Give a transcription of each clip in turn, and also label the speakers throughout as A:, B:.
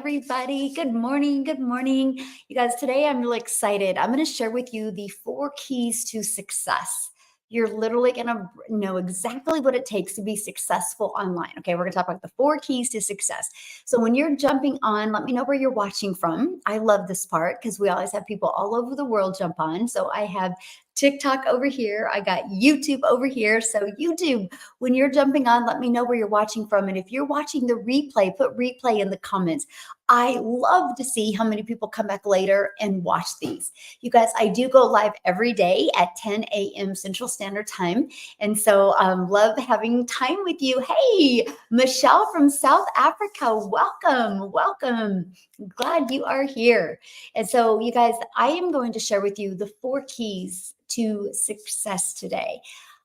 A: everybody. Good morning. Good morning. You guys, today I'm really excited. I'm going to share with you the 4 keys to success. You're literally going to know exactly what it takes to be successful online. Okay, we're going to talk about the 4 keys to success. So when you're jumping on, let me know where you're watching from. I love this part because we always have people all over the world jump on. So I have TikTok over here. I got YouTube over here. So YouTube, when you're jumping on, let me know where you're watching from. And if you're watching the replay, put replay in the comments. I love to see how many people come back later and watch these. You guys, I do go live every day at 10 a.m. Central Standard Time. And so love having time with you. Hey, Michelle from South Africa, welcome, welcome. Glad you are here. And so you guys, I am going to share with you the 4 keys to success today.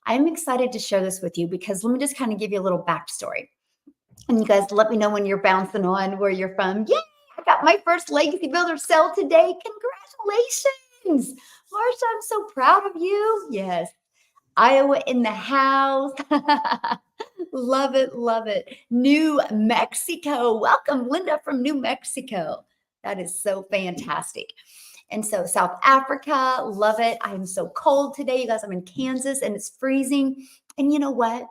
A: I'm excited to share this with you because let me just kind of give you a little backstory. And you guys let me know when you're bouncing on where you're from. Yay! I got my first Legacy Builder sale today. Congratulations. Marsha, I'm so proud of you. Yes. Iowa in the house. Love it. Love it. New Mexico. Welcome, Linda from New Mexico. That is so fantastic. And so South Africa, love it. I'm so cold today. You guys, I'm in Kansas and it's freezing. And you know what?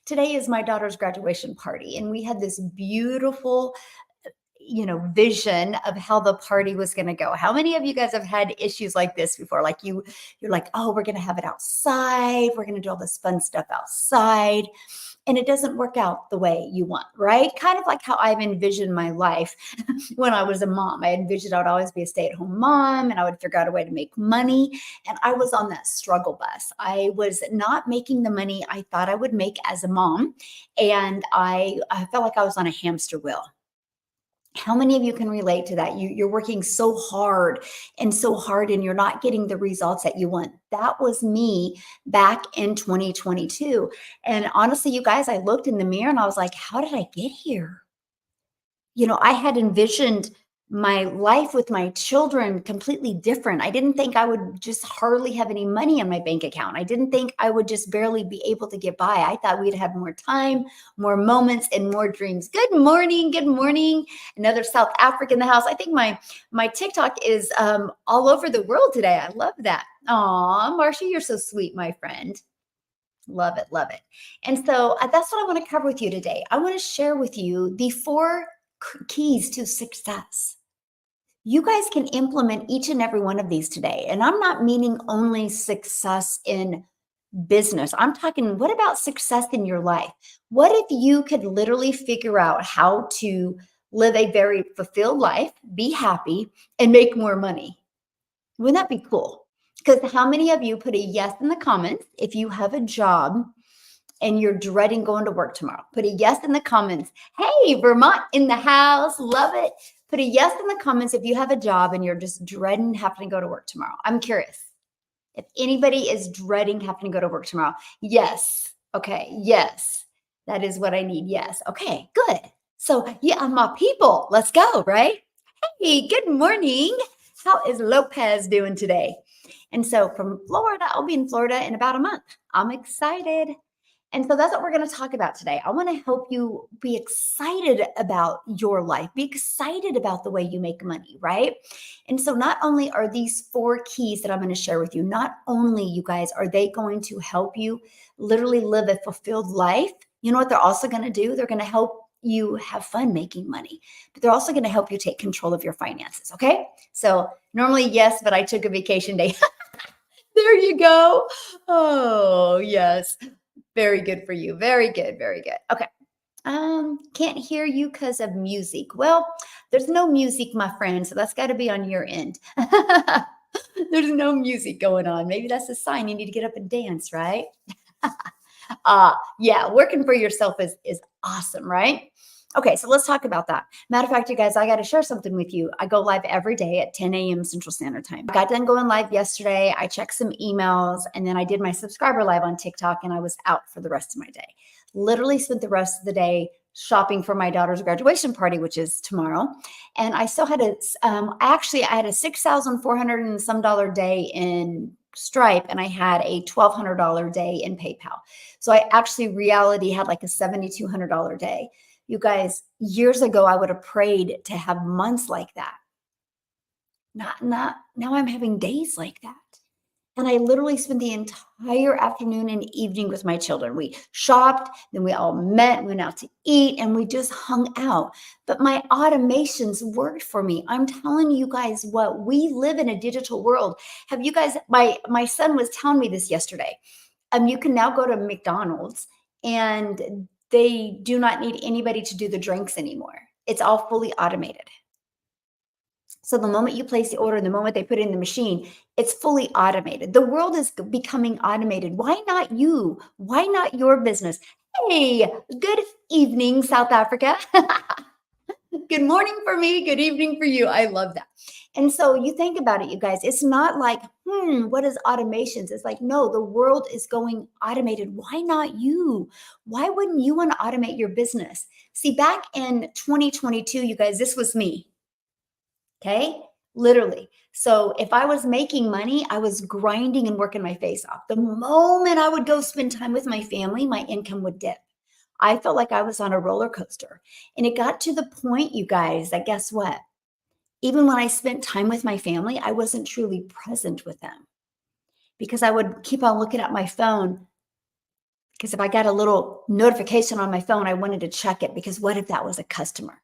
A: Today is my daughter's graduation party. And we had this beautiful, vision of how the party was going to go. How many of you guys have had issues like this before? Like you're like, oh, we're going to have it outside. We're going to do all this fun stuff outside. And it doesn't work out the way you want, right? Kind of like how I've envisioned my life when I was a mom. I envisioned I would always be a stay-at-home mom and I would figure out a way to make money. And I was on that struggle bus. I was not making the money I thought I would make as a mom. And I felt like I was on a hamster wheel. How many of you can relate to that? You're working so hard and you're not getting the results that you want. That was me back in 2022. And honestly, you guys, I looked in the mirror and I was like, how did I get here? I had envisioned my life with my children completely different. I didn't think I would just hardly have any money in my bank account. I didn't think I would just barely be able to get by. I thought we'd have more time, more moments, and more dreams. Good morning. Good morning. Another South African in the house. I think my TikTok is all over the world today. I love that. Aw, Marcia, you're so sweet, my friend. Love it. Love it. And so that's what I want to cover with you today. I want to share with you the 4 keys to success. You guys can implement each and every one of these today. And I'm not meaning only success in business. I'm talking, what about success in your life? What if you could literally figure out how to live a very fulfilled life, be happy, and make more money? Wouldn't that be cool? Because how many of you put a yes in the comments if you have a job and you're dreading going to work tomorrow? Put a yes in the comments. Hey, Vermont in the house. Love it. Put a yes in the comments if you have a job and you're just dreading having to go to work tomorrow. I'm curious if anybody is dreading having to go to work tomorrow. Yes. Okay. Yes. That is what I need. Yes. Okay, good. So yeah, my people, let's go, right? Hey, good morning. How is Lopez doing today? And so from Florida, I'll be in Florida in about a month. I'm excited. And so that's what we're going to talk about today. I want to help you be excited about your life, be excited about the way you make money, right? And so not only are these 4 keys that I'm going to share with you, not only, you guys, are they going to help you literally live a fulfilled life, you know what they're also going to do? They're going to help you have fun making money, but they're also going to help you take control of your finances, okay? So normally, yes, but I took a vacation day. There you go. Oh, yes. Very good for you. Very good. Very good. Okay. Can't hear you because of music. Well, there's no music, my friend. So that's got to be on your end. There's no music going on. Maybe that's a sign you need to get up and dance, right? Yeah, working for yourself is awesome, right? Okay, so let's talk about that. Matter of fact, you guys, I got to share something with you. I go live every day at 10 a.m. Central Standard Time. I got done going live yesterday. I checked some emails and then I did my subscriber live on TikTok and I was out for the rest of my day. Literally spent the rest of the day shopping for my daughter's graduation party, which is tomorrow. And I still had I had a $6,400 and some day in Stripe and I had a $1,200 day in PayPal. So I actually reality had like a $7,200 day. You guys, years ago, I would have prayed to have months like that. Not now I'm having days like that. And I literally spent the entire afternoon and evening with my children. We shopped, then we all met, went out to eat, and we just hung out. But my automations worked for me. I'm telling you guys what, we live in a digital world. Have you guys, my son was telling me this yesterday. You can now go to McDonald's and they do not need anybody to do the drinks anymore. It's all fully automated. So the moment you place the order, the moment they put it in the machine, it's fully automated. The world is becoming automated. Why not you? Why not your business? Hey, good evening, South Africa. Good morning for me. Good evening for you. I love that. And so you think about it, you guys, it's not like, what is automations? It's like, no, the world is going automated. Why not you? Why wouldn't you want to automate your business? See, back in 2022, you guys, this was me. Okay. Literally. So if I was making money, I was grinding and working my face off. The moment I would go spend time with my family, my income would dip. I felt like I was on a roller coaster. And it got to the point, you guys, that guess what? Even when I spent time with my family, I wasn't truly present with them because I would keep on looking at my phone. Because if I got a little notification on my phone, I wanted to check it because what if that was a customer?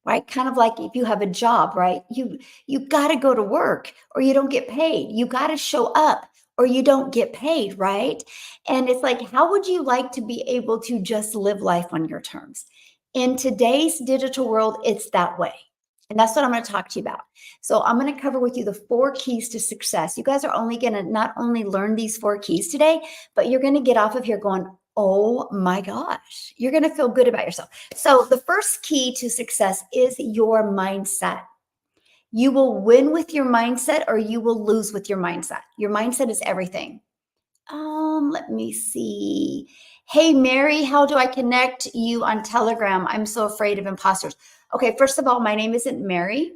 A: Right? Kind of like if you have a job, right? You got to go to work or you don't get paid. You got to show up or you don't get paid, right? And it's like, how would you like to be able to just live life on your terms? In today's digital world, it's that way. And that's what I'm going to talk to you about. So I'm going to cover with you the 4 keys to success. You guys are only going to not only learn these 4 keys today, but you're going to get off of here going, oh my gosh, you're going to feel good about yourself. So the first key to success is your mindset. You will win with your mindset or you will lose with your mindset. Your mindset is everything. Let me see. Hey, Mary, how do I connect you on Telegram? I'm so afraid of imposters. Okay, first of all, my name isn't Mary.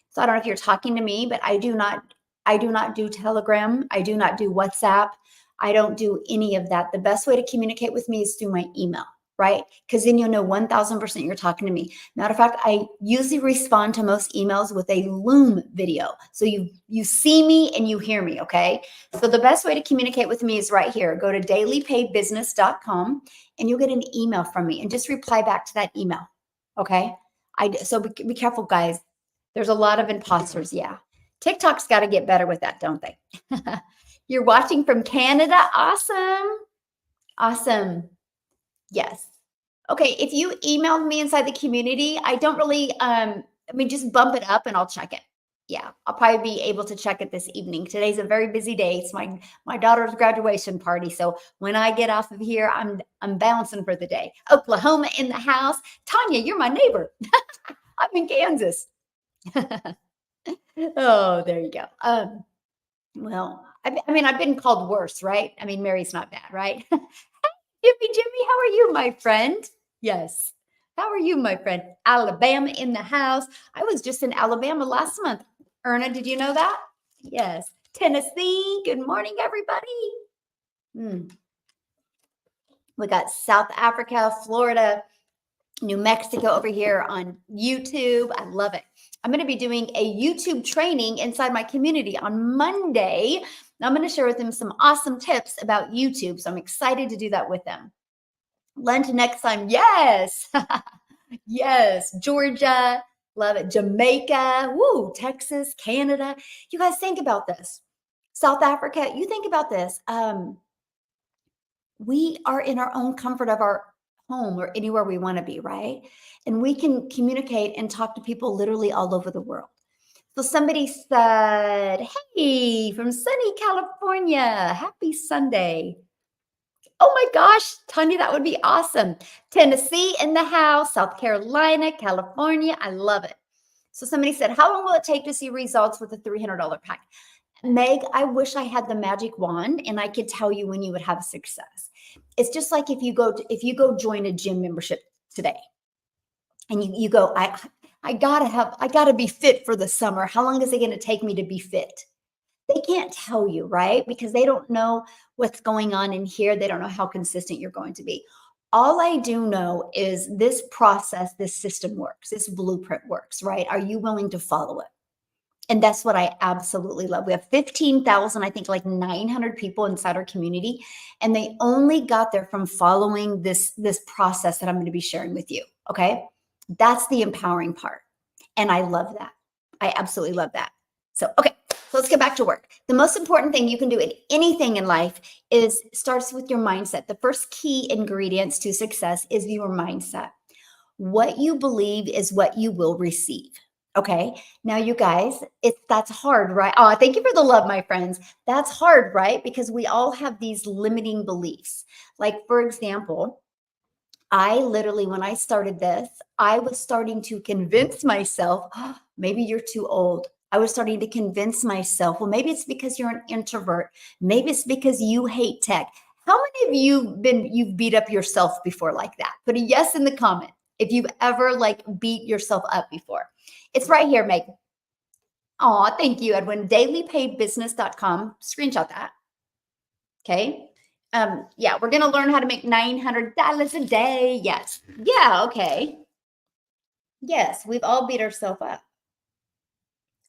A: So I don't know if you're talking to me, but I do not do Telegram. I do not do WhatsApp. I don't do any of that. The best way to communicate with me is through my email, right? Because then you'll know 1000% you're talking to me. Matter of fact, I usually respond to most emails with a Loom video. So you see me and you hear me, okay? So the best way to communicate with me is right here. Go to dailypaybusiness.com and you'll get an email from me and just reply back to that email, okay? So be careful, guys. There's a lot of imposters, yeah. TikTok's got to get better with that, don't they? You're watching from Canada. Awesome. Awesome. Yes. Okay. If you emailed me inside the community, I don't really, just bump it up and I'll check it. Yeah. I'll probably be able to check it this evening. Today's a very busy day. It's my daughter's graduation party. So when I get off of here, I'm bouncing for the day. Oklahoma in the house. Tanya, you're my neighbor. I'm in Kansas. Oh, there you go. Well, I've been called worse, right? Mary's not bad, right? Jimmy, how are you, my friend? Yes. How are you, my friend? Alabama in the house. I was just in Alabama last month. Erna, did you know that? Yes. Tennessee. Good morning, everybody. We got South Africa, Florida, New Mexico over here on YouTube. I love it. I'm going to be doing a YouTube training inside my community on Monday. I'm going to share with them some awesome tips about YouTube. So I'm excited to do that with them. Lunch next time. Yes. Yes. Georgia. Love it. Jamaica. Woo. Texas, Canada. You guys think about this. South Africa. You think about this. We are in our own comfort of our home or anywhere we want to be, right? And we can communicate and talk to people literally all over the world. So somebody said, hey, from sunny California, happy Sunday. Oh my gosh, Tanya, that would be awesome. Tennessee in the house, South Carolina, California. I love it. So somebody said, how long will it take to see results with a $300 pack? Meg, I wish I had the magic wand and I could tell you when you would have success. It's just like if you go join a gym membership today and you go, I gotta be fit for the summer. How long is it going to take me to be fit? They can't tell you, right? Because they don't know what's going on in here. They don't know how consistent you're going to be. All I do know is this process, this system works, this blueprint works, right? Are you willing to follow it? And that's what I absolutely love. We have 15,000, I think like 900 people inside our community, and they only got there from following this process that I'm going to be sharing with you, okay? That's the empowering part. And I love that. I absolutely love that. So, okay, so let's get back to work. The most important thing you can do in anything in life is starts with your mindset. The first key ingredients to success is your mindset. What you believe is what you will receive. Okay. Now, you guys, that's hard, right? Oh, thank you for the love, my friends. That's hard, right? Because we all have these limiting beliefs. Like, for example, I literally, when I started this, I was starting to convince myself, "Oh, maybe you're too old." I was starting to convince myself, well, maybe it's because you're an introvert. Maybe it's because you hate tech. How many of you've beat up yourself before like that? Put a yes in the comment if you've ever like beat yourself up before. It's right here, Meg. Oh, thank you, Edwin. Dailypaidbusiness.com. Screenshot that. Okay. Yeah, we're gonna learn how to make $900 a day. Yes. Yeah, okay. Yes, we've all beat ourselves up.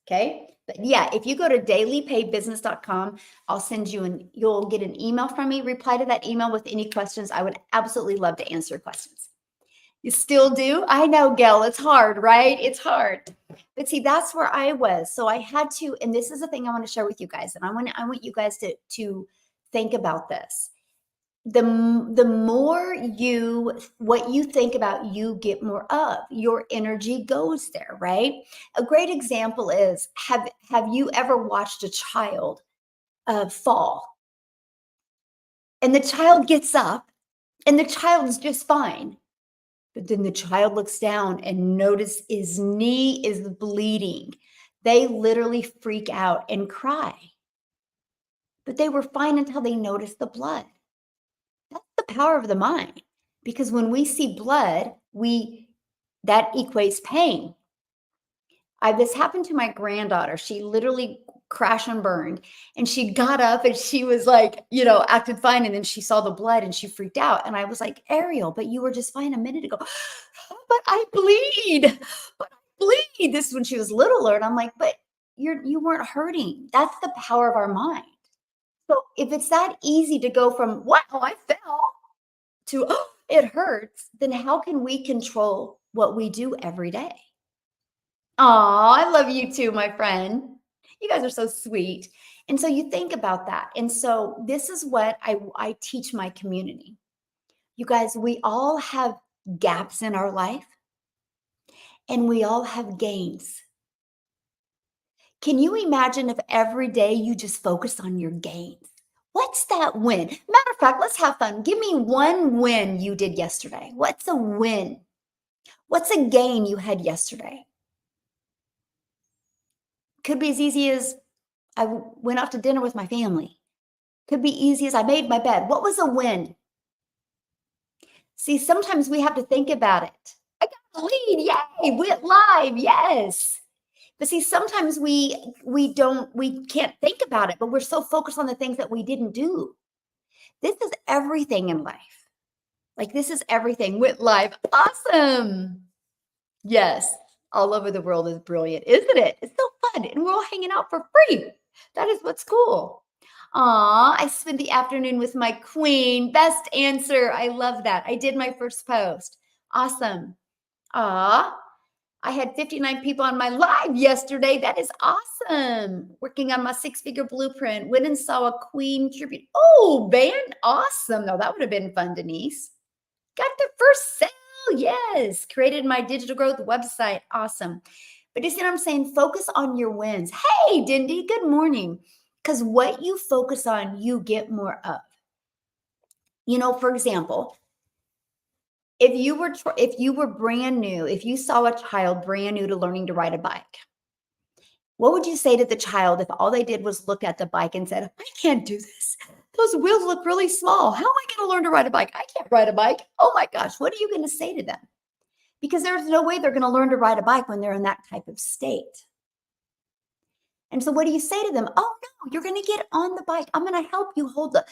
A: Okay. But yeah, if you go to dailypaidbusiness.com, I'll send you you'll get an email from me. Reply to that email with any questions. I would absolutely love to answer questions. You still do? I know, Gail, it's hard, right? It's hard. But see, that's where I was. So I had to, and this is the thing I want to share with you guys. And I want you guys to think about this. The more what you think about, you get more of. Your energy goes there, right? A great example is, have you ever watched a child fall, and the child gets up and the child is just fine, but then the child looks down and notice his knee is bleeding. They literally freak out and cry, but they were fine until they noticed the blood. That's the power of the mind, because when we see blood, that equates pain. This happened to my granddaughter. She literally crashed and burned, and she got up and she was like, acted fine. And then she saw the blood and she freaked out. And I was like, Ariel, but you were just fine a minute ago. But I bleed. But I bleed. This is when she was littler. And I'm like, but you weren't hurting. That's the power of our mind. So if it's that easy to go from, wow, I fell, to, oh, it hurts, then how can we control what we do every day? Oh, I love you too, my friend. You guys are so sweet. And so you think about that. And so this is what I teach my community. You guys, we all have gaps in our life, and we all have gains. Can you imagine if every day you just focus on your gains? What's that win? Matter of fact, let's have fun. Give me one win you did yesterday. What's a win? What's a gain you had yesterday? Could be as easy as went out to dinner with my family. Could be easy as I made my bed. What was a win? See, sometimes we have to think about it. I got a lead, yay! Went live, yes. But see, sometimes we can't think about it, but we're so focused on the things that we didn't do. This is everything in life. Like, this is everything. Went live, awesome. Yes, all over the world is brilliant, isn't it? It's so fun, and we're all hanging out for free. That is what's cool. I spent the afternoon with my queen. Best answer. I love that. I did my first post. Awesome. I had 59 people on my live yesterday. That is awesome. Working on my 6-figure blueprint. Went and saw a queen tribute. Oh, band. Awesome. No, that would have been fun, Denise. Got the first sale. Yes. Created my digital growth website. Awesome. But you see what I'm saying? Focus on your wins. Hey, Dindy, good morning. Because what you focus on, you get more of. For example, if you were brand new, if you saw a child brand new to learning to ride a bike, what would you say to the child if all they did was look at the bike and said, I can't do this. Those wheels look really small. How am I going to learn to ride a bike? I can't ride a bike. Oh my gosh, what are you going to say to them? Because there's no way they're going to learn to ride a bike when they're in that type of state. And so what do you say to them? Oh no, you're going to get on the bike. I'm going to help you hold the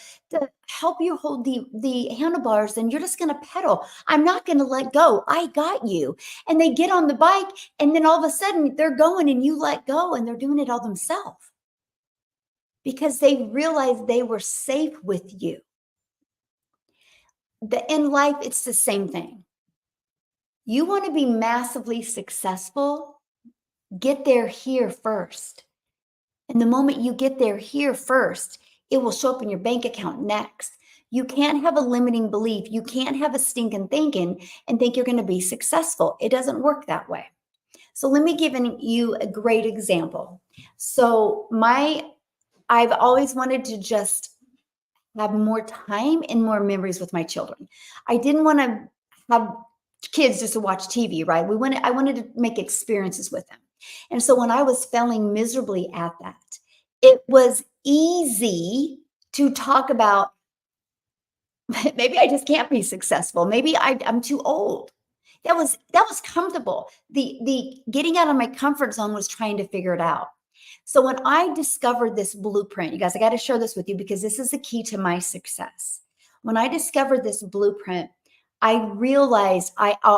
A: handlebars, and you're just going to pedal. I'm not going to let go. I got you. And they get on the bike, and then all of a sudden they're going and you let go, and they're doing it all themselves because they realized they were safe with you. In life, it's the same thing. You want to be massively successful, get there here first. And the moment you get there here first, it will show up in your bank account next. You can't have a limiting belief. You can't have a stinking thinking and think you're going to be successful. It doesn't work that way. So let me give you a great example. So I've always wanted to just have more time and more memories with my children. I didn't want to have kids just to watch TV, right? I wanted to make experiences with them. And so when I was failing miserably at that, it was easy to talk about maybe I just can't be successful. Maybe I'm too old. That was comfortable. The getting out of my comfort zone was trying to figure it out. So when I discovered this blueprint, you guys, I got to share this with you because this is the key to my success. When I discovered this blueprint, I realized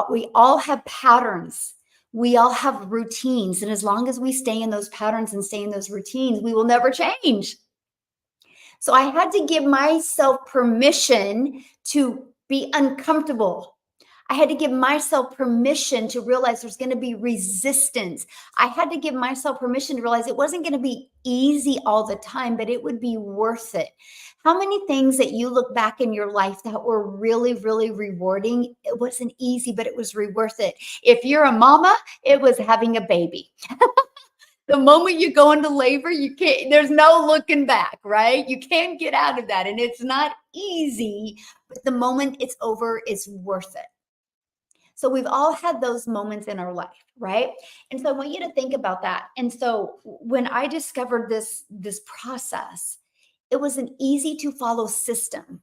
A: we all have patterns. We all have routines. And as long as we stay in those patterns and stay in those routines, we will never change. So I had to give myself permission to be uncomfortable. I had to give myself permission to realize there's going to be resistance. I had to give myself permission to realize it wasn't going to be easy all the time, but it would be worth it. How many things that you look back in your life that were really, really rewarding? It wasn't easy, but it was worth it. If you're a mama, it was having a baby. The moment you go into labor, there's no looking back, right? You can't get out of that. And it's not easy, but the moment it's over, it's worth it. So we've all had those moments in our life, right? And so I want you to think about that. And so when I discovered this process, it was an easy to follow system.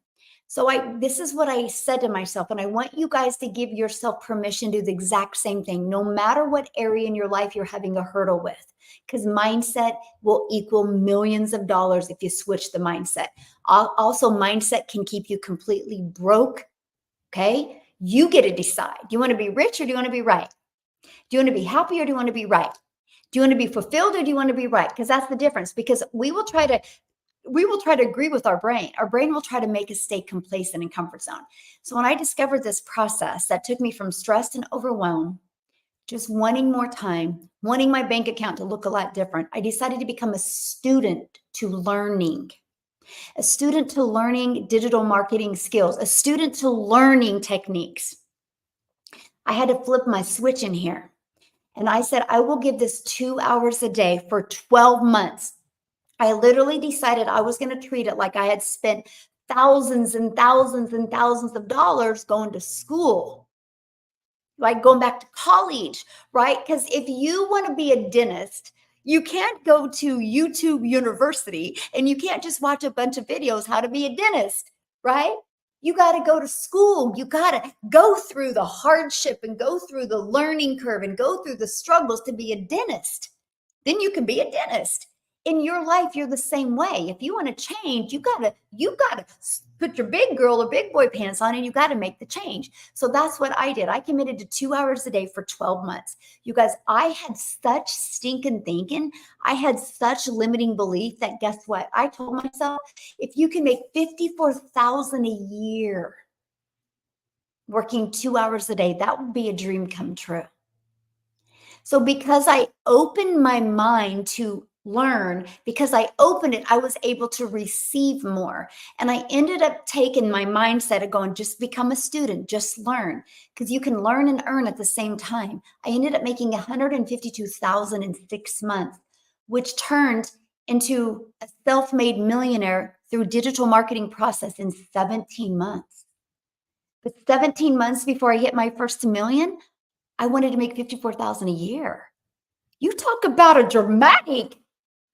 A: So this is what I said to myself, and I want you guys to give yourself permission to do the exact same thing, no matter what area in your life you're having a hurdle with, because mindset will equal millions of dollars if you switch the mindset. Also, mindset can keep you completely broke, okay? You get to decide. Do you want to be rich or do you want to be right? Do you want to be happy or do you want to be right? Do you want to be fulfilled or do you want to be right? Because that's the difference. Because we will try to agree with our brain. Our brain will try to make us stay complacent and comfort zone. So when I discovered this process that took me from stressed and overwhelmed, just wanting more time, wanting my bank account to look a lot different, I decided to become a student to learning. A student to learning digital marketing skills, a student to learning techniques. I had to flip my switch in here. And I said, I will give this 2 hours a day for 12 months. I literally decided I was going to treat it like I had spent thousands and thousands and thousands of dollars going to school, like going back to college, right? Because if you want to be a dentist, you can't go to YouTube University and you can't just watch a bunch of videos how to be a dentist, right? You got to go to school. You got to go through the hardship and go through the learning curve and go through the struggles to be a dentist. Then you can be a dentist. In your life, you're the same way. If you want to change, you gotta put your big girl or big boy pants on and you got to make the change. So that's what I did. I committed to 2 hours a day for 12 months. You guys, I had such stinking thinking. I had such limiting belief that guess what? I told myself, if you can make $54,000 a year working 2 hours a day, that would be a dream come true. So because I opened my mind to learn, because I opened it, I was able to receive more. And I ended up taking my mindset of going, just become a student, just learn, because you can learn and earn at the same time. I ended up making $152,000 in 6 months, which turned into a self-made millionaire through digital marketing process in 17 months. But 17 months before I hit my first million, I wanted to make $54,000 a year. You talk about a dramatic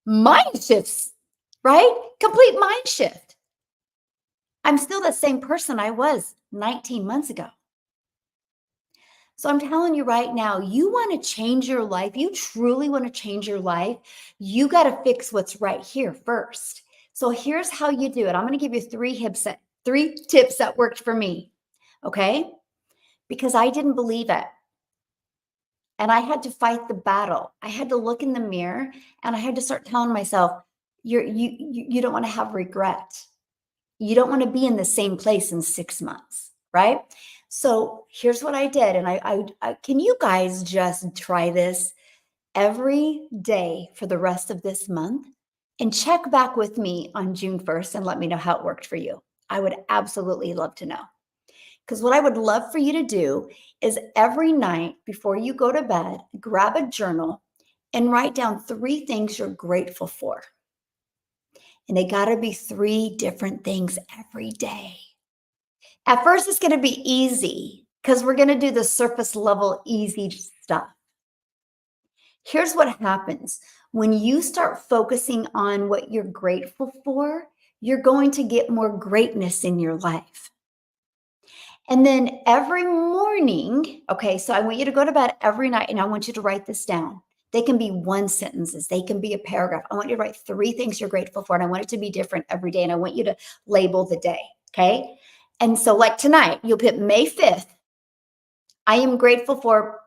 A: mind shift, right? Complete mind shift. I'm still the same person I was 19 months ago. So I'm telling you right now, you want to change your life. You truly want to change your life. You got to fix what's right here first. So here's how you do it. I'm going to give you three tips that worked for me. Okay? Because I didn't believe it. And I had to fight the battle. I had to look in the mirror and I had to start telling myself, you don't want to have regret. You don't want to be in the same place in 6 months, right? So here's what I did. And I can you guys just try this every day for the rest of this month and check back with me on June 1st and let me know how it worked for you. I would absolutely love to know. Because what I would love for you to do is every night before you go to bed, grab a journal and write down 3 things you're grateful for. And they got to be 3 different things every day. At first, it's going to be easy because we're going to do the surface level easy stuff. Here's what happens when you start focusing on what you're grateful for, you're going to get more greatness in your life. And then every morning, okay, so I want you to go to bed every night and I want you to write this down. They can be 1 sentences, they can be a paragraph. I want you to write 3 things you're grateful for, and I want it to be different every day. And I want you to label the day, okay? And so, like tonight, you'll put May 5th. I am grateful for,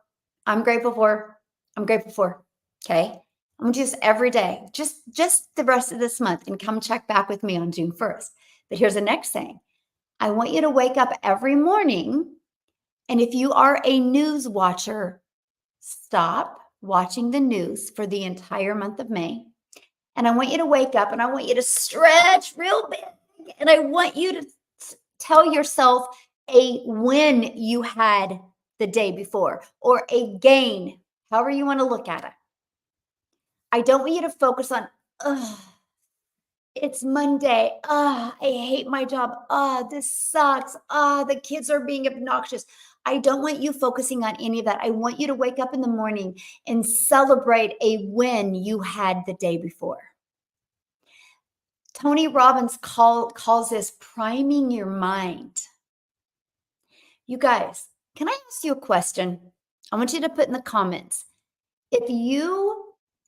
A: I'm grateful for, I'm grateful for, okay? I'm gonna do this every day, just the rest of this month, and come check back with me on June 1st. But here's the next thing. I want you to wake up every morning, and if you are a news watcher, stop watching the news for the entire month of May. And I want you to wake up and I want you to stretch real big. And I want you to tell yourself a win you had the day before or a gain, however you want to look at it. I don't want you to focus on, ugh, it's Monday. I hate my job. This sucks. The kids are being obnoxious. I don't want you focusing on any of that. I want you to wake up in the morning and celebrate a win you had the day before. Tony Robbins calls this priming your mind. You guys, can I ask you a question? I want you to put in the comments.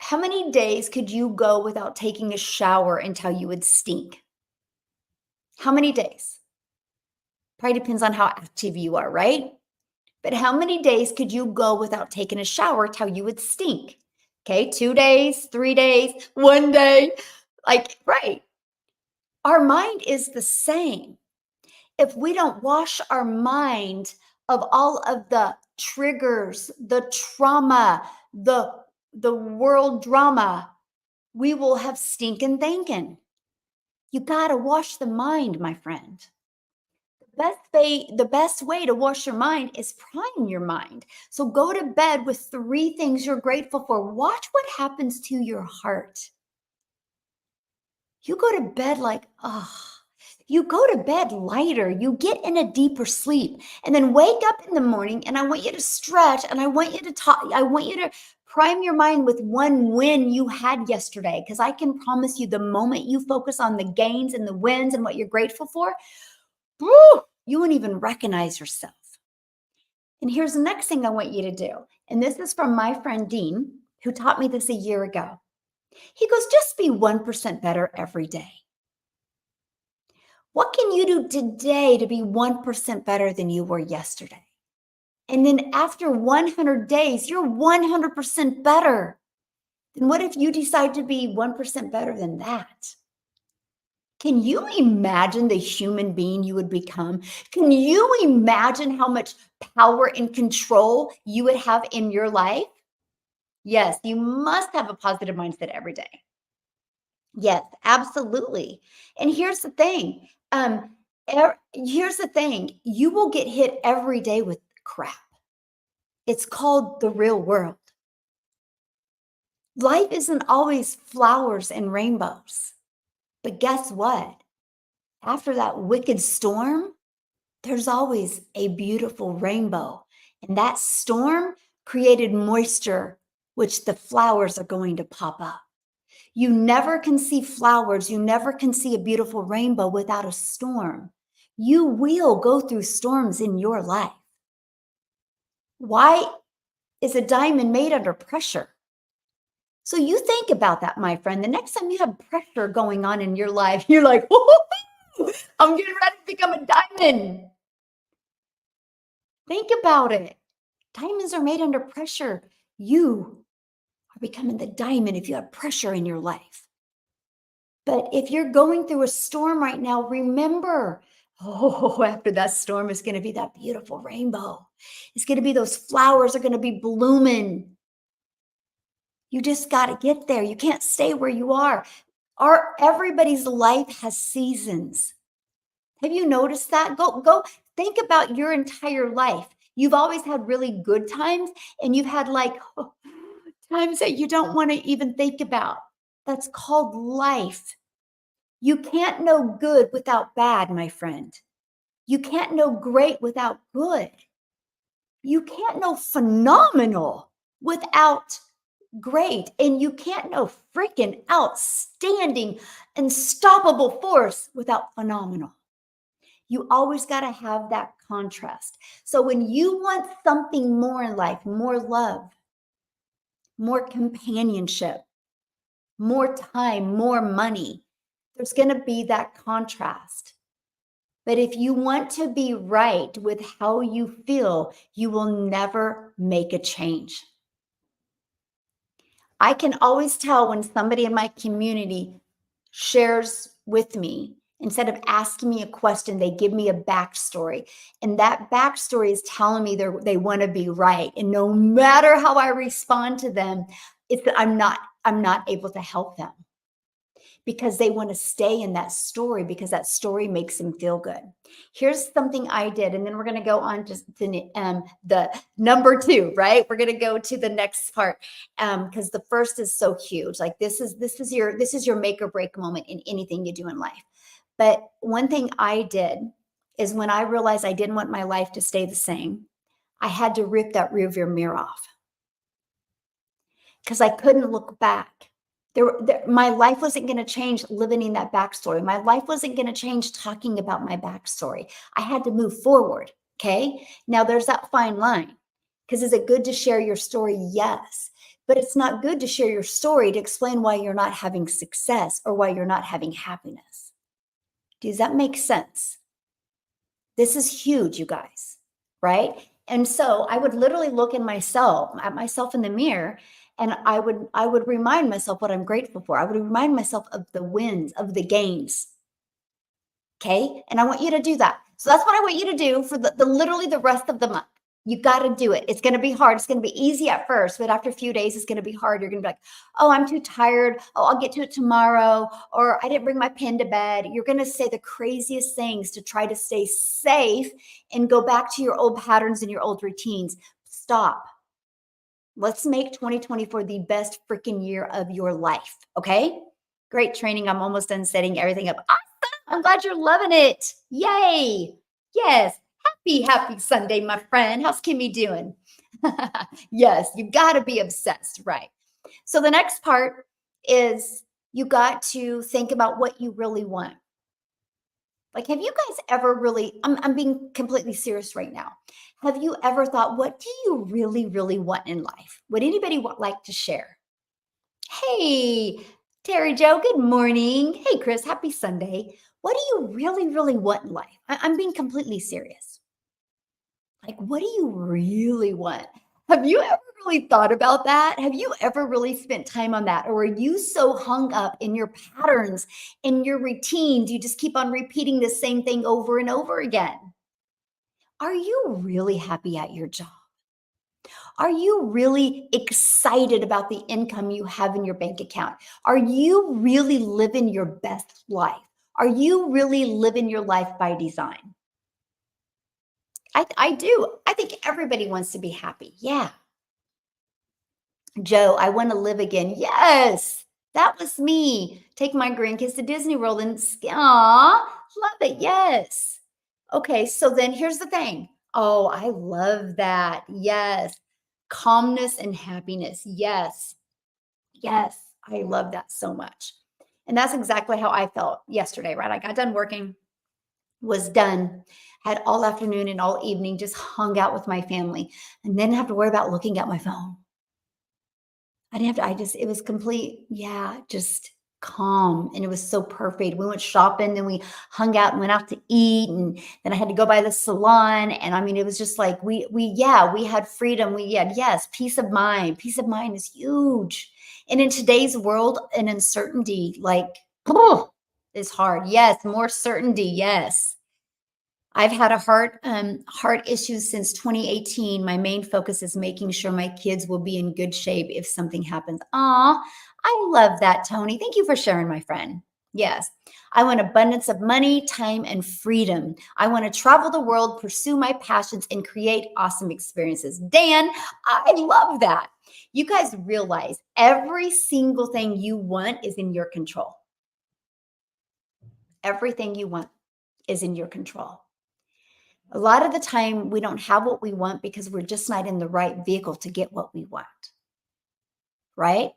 A: How many days could you go without taking a shower until you would stink? How many days? Probably depends on how active you are, right? But how many days could you go without taking a shower till you would stink? Okay, 2 days, 3 days, 1 day. Like, right. Our mind is the same. If we don't wash our mind of all of the triggers, the trauma, the world drama, we will have stinking thinking. You got to wash the mind, my friend. The best way to wash your mind is prime your mind. So go to bed with 3 things you're grateful for. Watch what happens to your heart. You go to bed like, you go to bed lighter. You get in a deeper sleep and then wake up in the morning and I want you to stretch and I want you to talk. I want you to prime your mind with 1 win you had yesterday. Because I can promise you the moment you focus on the gains and the wins and what you're grateful for, woo, you won't even recognize yourself. And here's the next thing I want you to do. And this is from my friend Dean, who taught me this a year ago. He goes, just be 1% better every day. What can you do today to be 1% better than you were yesterday? And then after 100 days, you're 100% better. Then what if you decide to be 1% better than that? Can you imagine the human being you would become? Can you imagine how much power and control you would have in your life? Yes, you must have a positive mindset every day. Yes, absolutely. And here's the thing. Here's the thing. You will get hit every day with crap. It's called the real world. Life isn't always flowers and rainbows. But guess what? After that wicked storm, there's always a beautiful rainbow. And that storm created moisture, which the flowers are going to pop up. You never can see flowers. You never can see a beautiful rainbow without a storm. You will go through storms in your life. Why is a diamond made under pressure? So you think about that, my friend. The next time you have pressure going on in your life, you're like, I'm getting ready to become a diamond. Think about it. Diamonds are made under pressure. You are becoming the diamond if you have pressure in your life. But if you're going through a storm right now, remember, oh, after that storm is going to be that beautiful rainbow. It's going to be those flowers are going to be blooming. You just got to get there. You can't stay where you are. Everybody's life has seasons. Have you noticed that? Go think about your entire life. You've always had really good times and you've had like times that you don't want to even think about. That's called life. You can't know good without bad, my friend. You can't know great without good. You can't know phenomenal without great. And you can't know freaking outstanding, unstoppable force without phenomenal. You always got to have that contrast. So when you want something more in life, more love, more companionship, more time, more money, there's going to be that contrast. But if you want to be right with how you feel, you will never make a change. I can always tell when somebody in my community shares with me, instead of asking me a question, they give me a backstory. And that backstory is telling me they want to be right. And no matter how I respond to them, it's that I'm not able to help them because they want to stay in that story because that story makes them feel good. Here's something I did, and then we're going to go on to the number 2, right? We're going to go to the next part because the first is so huge. Like this is your make or break moment in anything you do in life. But one thing I did is when I realized I didn't want my life to stay the same, I had to rip that rearview mirror off because I couldn't look back. My life wasn't going to change living in that backstory. My life wasn't going to change talking about my backstory. I had to move forward. Okay. Now there's that fine line because is it good to share your story? Yes. But it's not good to share your story to explain why you're not having success or why you're not having happiness. Does that make sense? This is huge, you guys, right? And so I would literally look at myself in the mirror, and I would remind myself what I'm grateful for. I would remind myself of the wins, of the gains. Okay. And I want you to do that. So that's what I want you to do for the literally the rest of the month. You got to do it. It's going to be hard. It's going to be easy at first, but after a few days, it's going to be hard. You're going to be like, oh, I'm too tired. Oh, I'll get to it tomorrow. Or I didn't bring my pen to bed. You're going to say the craziest things to try to stay safe and go back to your old patterns and your old routines. Stop. Let's make 2024 the best freaking year of your life. Okay. Great training. I'm almost done setting everything up. I'm glad you're loving it. Yay. Yes. Happy Sunday, my friend. How's Kimmy doing? Yes, you got to be obsessed, right? So the next part is you got to think about what you really want. Like, have you guys ever really, I'm being completely serious right now. Have you ever thought, what do you really, really want in life? Would anybody like to share? Hey, Terry Joe, good morning. Hey, Chris, happy Sunday. What do you really, really want in life? I'm being completely serious. Like, what do you really want? Have you ever really thought about that? Have you ever really spent time on that? Or are you so hung up in your patterns, in your routines, you just keep on repeating the same thing over and over again? Are you really happy at your job? Are you really excited about the income you have in your bank account? Are you really living your best life? Are you really living your life by design? I do. I think everybody wants to be happy. Yeah. Joe, I want to live again. Yes, that was me. Take my grandkids to Disney World and love it. Yes. Okay, so then here's the thing. Oh, I love that. Yes. Calmness and happiness. Yes. Yes. I love that so much. And that's exactly how I felt yesterday, right? I got done working. was done, had all afternoon and all evening, just hung out with my family, and didn't have to worry about looking at my phone. I didn't have to, I just, it was complete, yeah, just calm. And it was so perfect. We went shopping, then we hung out and went out to eat. And then I had to go by the salon. And I mean, it was just like yeah, we had freedom. We had, yes, peace of mind. Peace of mind is huge. And in today's world, an uncertainty, like, is hard. Yes, more certainty. Yes. I've had a heart issues since 2018. My main focus is making sure my kids will be in good shape if something happens. Aw, I love that, Tony. Thank you for sharing, my friend. Yes, I want abundance of money, time, and freedom. I want to travel the world, pursue my passions, and create awesome experiences. Dan, I love that. You guys realize every single thing you want is in your control. Everything you want is in your control. A lot of the time, we don't have what we want because we're just not in the right vehicle to get what we want, right?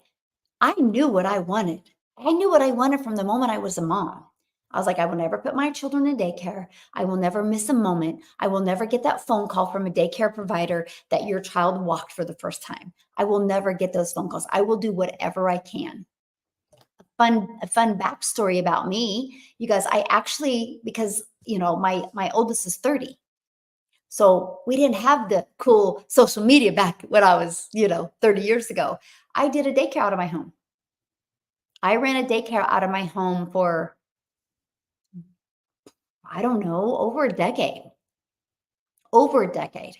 A: I knew what I wanted. I knew what I wanted from the moment I was a mom. I was like, I will never put my children in daycare. I will never miss a moment. I will never get that phone call from a daycare provider that your child walked for the first time. I will never get those phone calls. I will do whatever I can. A fun backstory about me, you guys, I actually, because my oldest is 30. So we didn't have the cool social media back when I was, 30 years ago. I did a daycare out of my home. I ran a daycare out of my home for, I don't know, over a decade. Over a decade.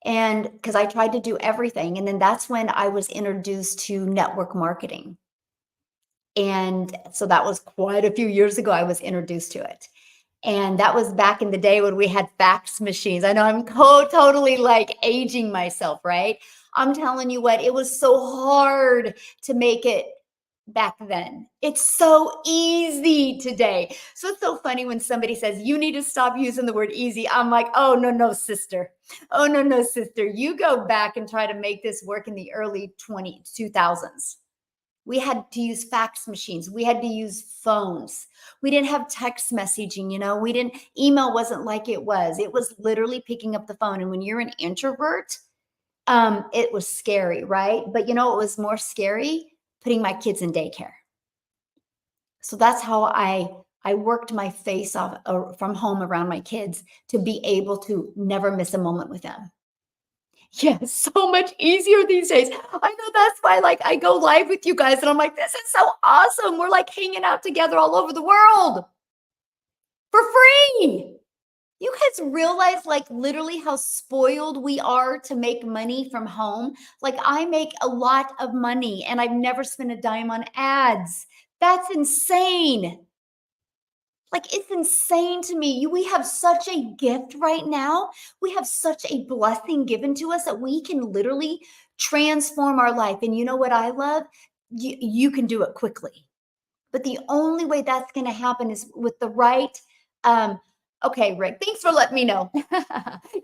A: And because I tried to do everything. And then that's when I was introduced to network marketing. And so that was quite a few years ago, I was introduced to it. And that was back in the day when we had fax machines. I know I'm totally like aging myself, right? I'm telling you what, it was so hard to make it back then. It's so easy today. So it's so funny when somebody says, you need to stop using the word easy. I'm like, oh, no, no, sister. Oh, no, no, sister. You go back and try to make this work in the early 2000s. We had to use fax machines. We had to use phones. We didn't have text messaging, we didn't, email wasn't like it was. It was literally picking up the phone. And when you're an introvert, it was scary, right? But it was more scary? Putting my kids in daycare. So that's how I worked my face off from home around my kids to be able to never miss a moment with them. Yes, so much easier these days. I know that's why like I go live with you guys and I'm like, this is so awesome. We're like hanging out together all over the world for free. You guys realize like literally how spoiled we are to make money from home? Like I make a lot of money and I've never spent a dime on ads. That's insane. Like it's insane to me. We have such a gift right now. We have such a blessing given to us that we can literally transform our life. And you know what I love? You can do it quickly. But the only way that's going to happen is with the right. Okay, Rick, thanks for letting me know.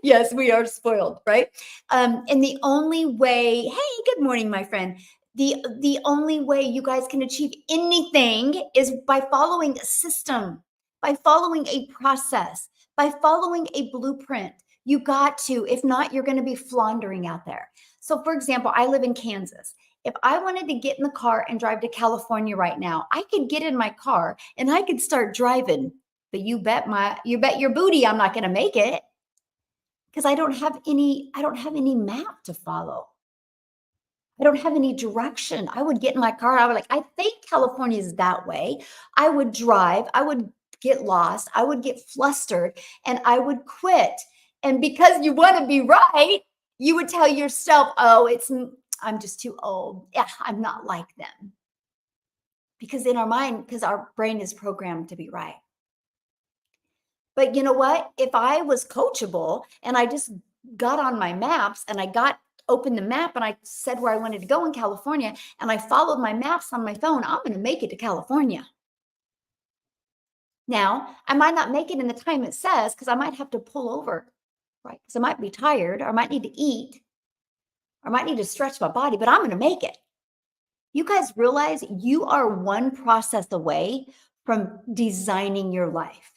A: Yes, we are spoiled, right? And the only way, hey, good morning, my friend. The only way you guys can achieve anything is by following a system, by following a process, by following a blueprint. You got to, if not, you're going to be floundering out there. So, for example, I live in Kansas. If I wanted to get in the car and drive to California right now, I could get in my car and I could start driving. But you bet your booty I'm not going to make it because I don't have any map to follow. I don't have any direction. I would get in my car. I would like, I think California is that way. I would drive. I would get lost. I would get flustered and I would quit. And because you want to be right, you would tell yourself, oh, I'm just too old. Yeah, I'm not like them. Because in our mind, because our brain is programmed to be right. But you know what? If I was coachable and I just got on my maps and I opened the map and I said where I wanted to go in California and I followed my maps on my phone, I'm going to make it to California. Now, I might not make it in the time it says because I might have to pull over, right? Because I might be tired or I might need to eat or I might need to stretch my body, but I'm going to make it. You guys realize you are one process away from designing your life.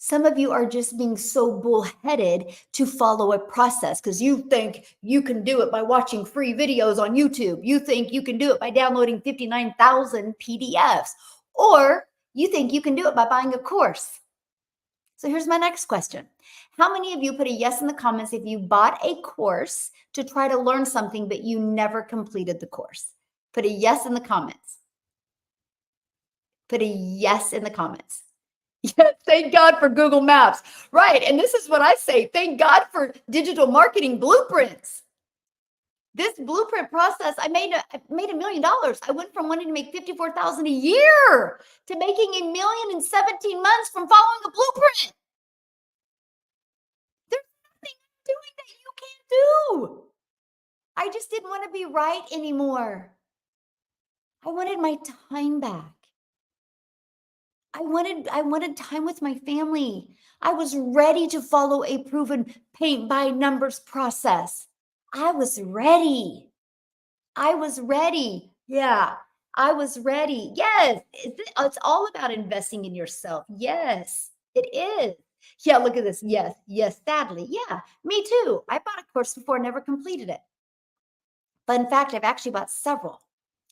A: Some of you are just being so bullheaded to follow a process because you think you can do it by watching free videos on YouTube. You think you can do it by downloading 59,000 PDFs, or you think you can do it by buying a course. So here's my next question. How many of you put a yes in the comments if you bought a course to try to learn something, but you never completed the course? Put a yes in the comments. Put a yes in the comments. Yes, thank God for Google Maps. Right. And this is what I say. Thank God for digital marketing blueprints. This blueprint process, I made $1 million. I went from wanting to make 54,000 a year to making $1 million in 17 months from following a blueprint. There's nothing I'm doing that you can't do. I just didn't want to be right anymore. I wanted my time back. I wanted time with my family. I was ready to follow a proven paint by numbers process. I was ready. I was ready. Yeah, I was ready. Yes, it's all about investing in yourself. Yes, it is. Yeah, look at this. Yes, yes, sadly. Yeah, me too. I bought a course before, never completed it. But in fact, I've actually bought several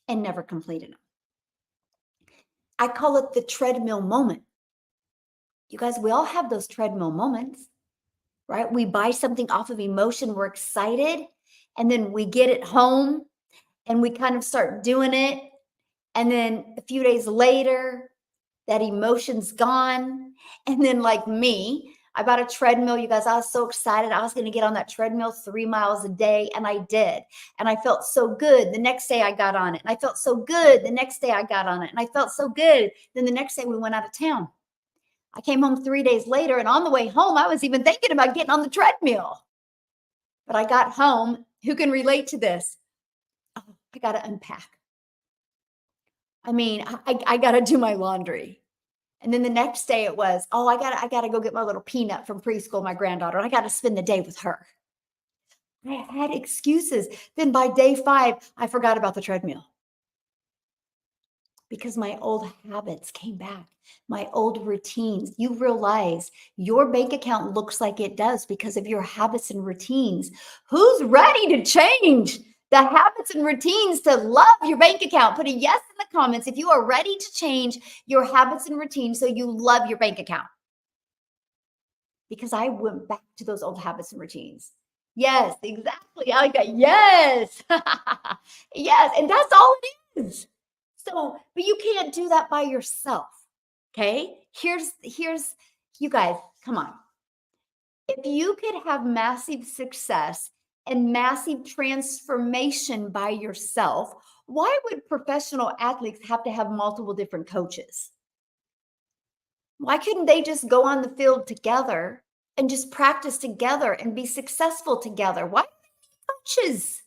A: and never completed them. I call it the treadmill moment. You guys, we all have those treadmill moments, right? We buy something off of emotion, we're excited, and then we get it home and we kind of start doing it. And then a few days later, that emotion's gone. And then, like me, I bought a treadmill. You guys, I was so excited. I was going to get on that treadmill 3 miles a day. And I did. And I felt so good. The next day I got on it. And I felt so good. The next day I got on it. And I felt so good. Then the next day we went out of town. I came home 3 days later. And on the way home, I was even thinking about getting on the treadmill. But I got home. Who can relate to this? Oh, I got to unpack. I mean, I got to do my laundry. And then the next day it was, oh, I got to go get my little peanut from preschool, my granddaughter. And I got to spend the day with her. I had excuses. Then by day 5, I forgot about the treadmill because my old habits came back, my old routines. You realize your bank account looks like it does because of your habits and routines. Who's ready to change the habits and routines to love your bank account? Put a yes in the comments if you are ready to change your habits and routines so you love your bank account. Because I went back to those old habits and routines. Yes, exactly. I like that. Yes. Yes. And that's all it is. So, but you can't do that by yourself. Okay. Here's, you guys, come on. If you could have massive success and massive transformation by yourself, why would professional athletes have to have multiple different coaches? Why couldn't they just go on the field together and just practice together and be successful together? Why do they need coaches?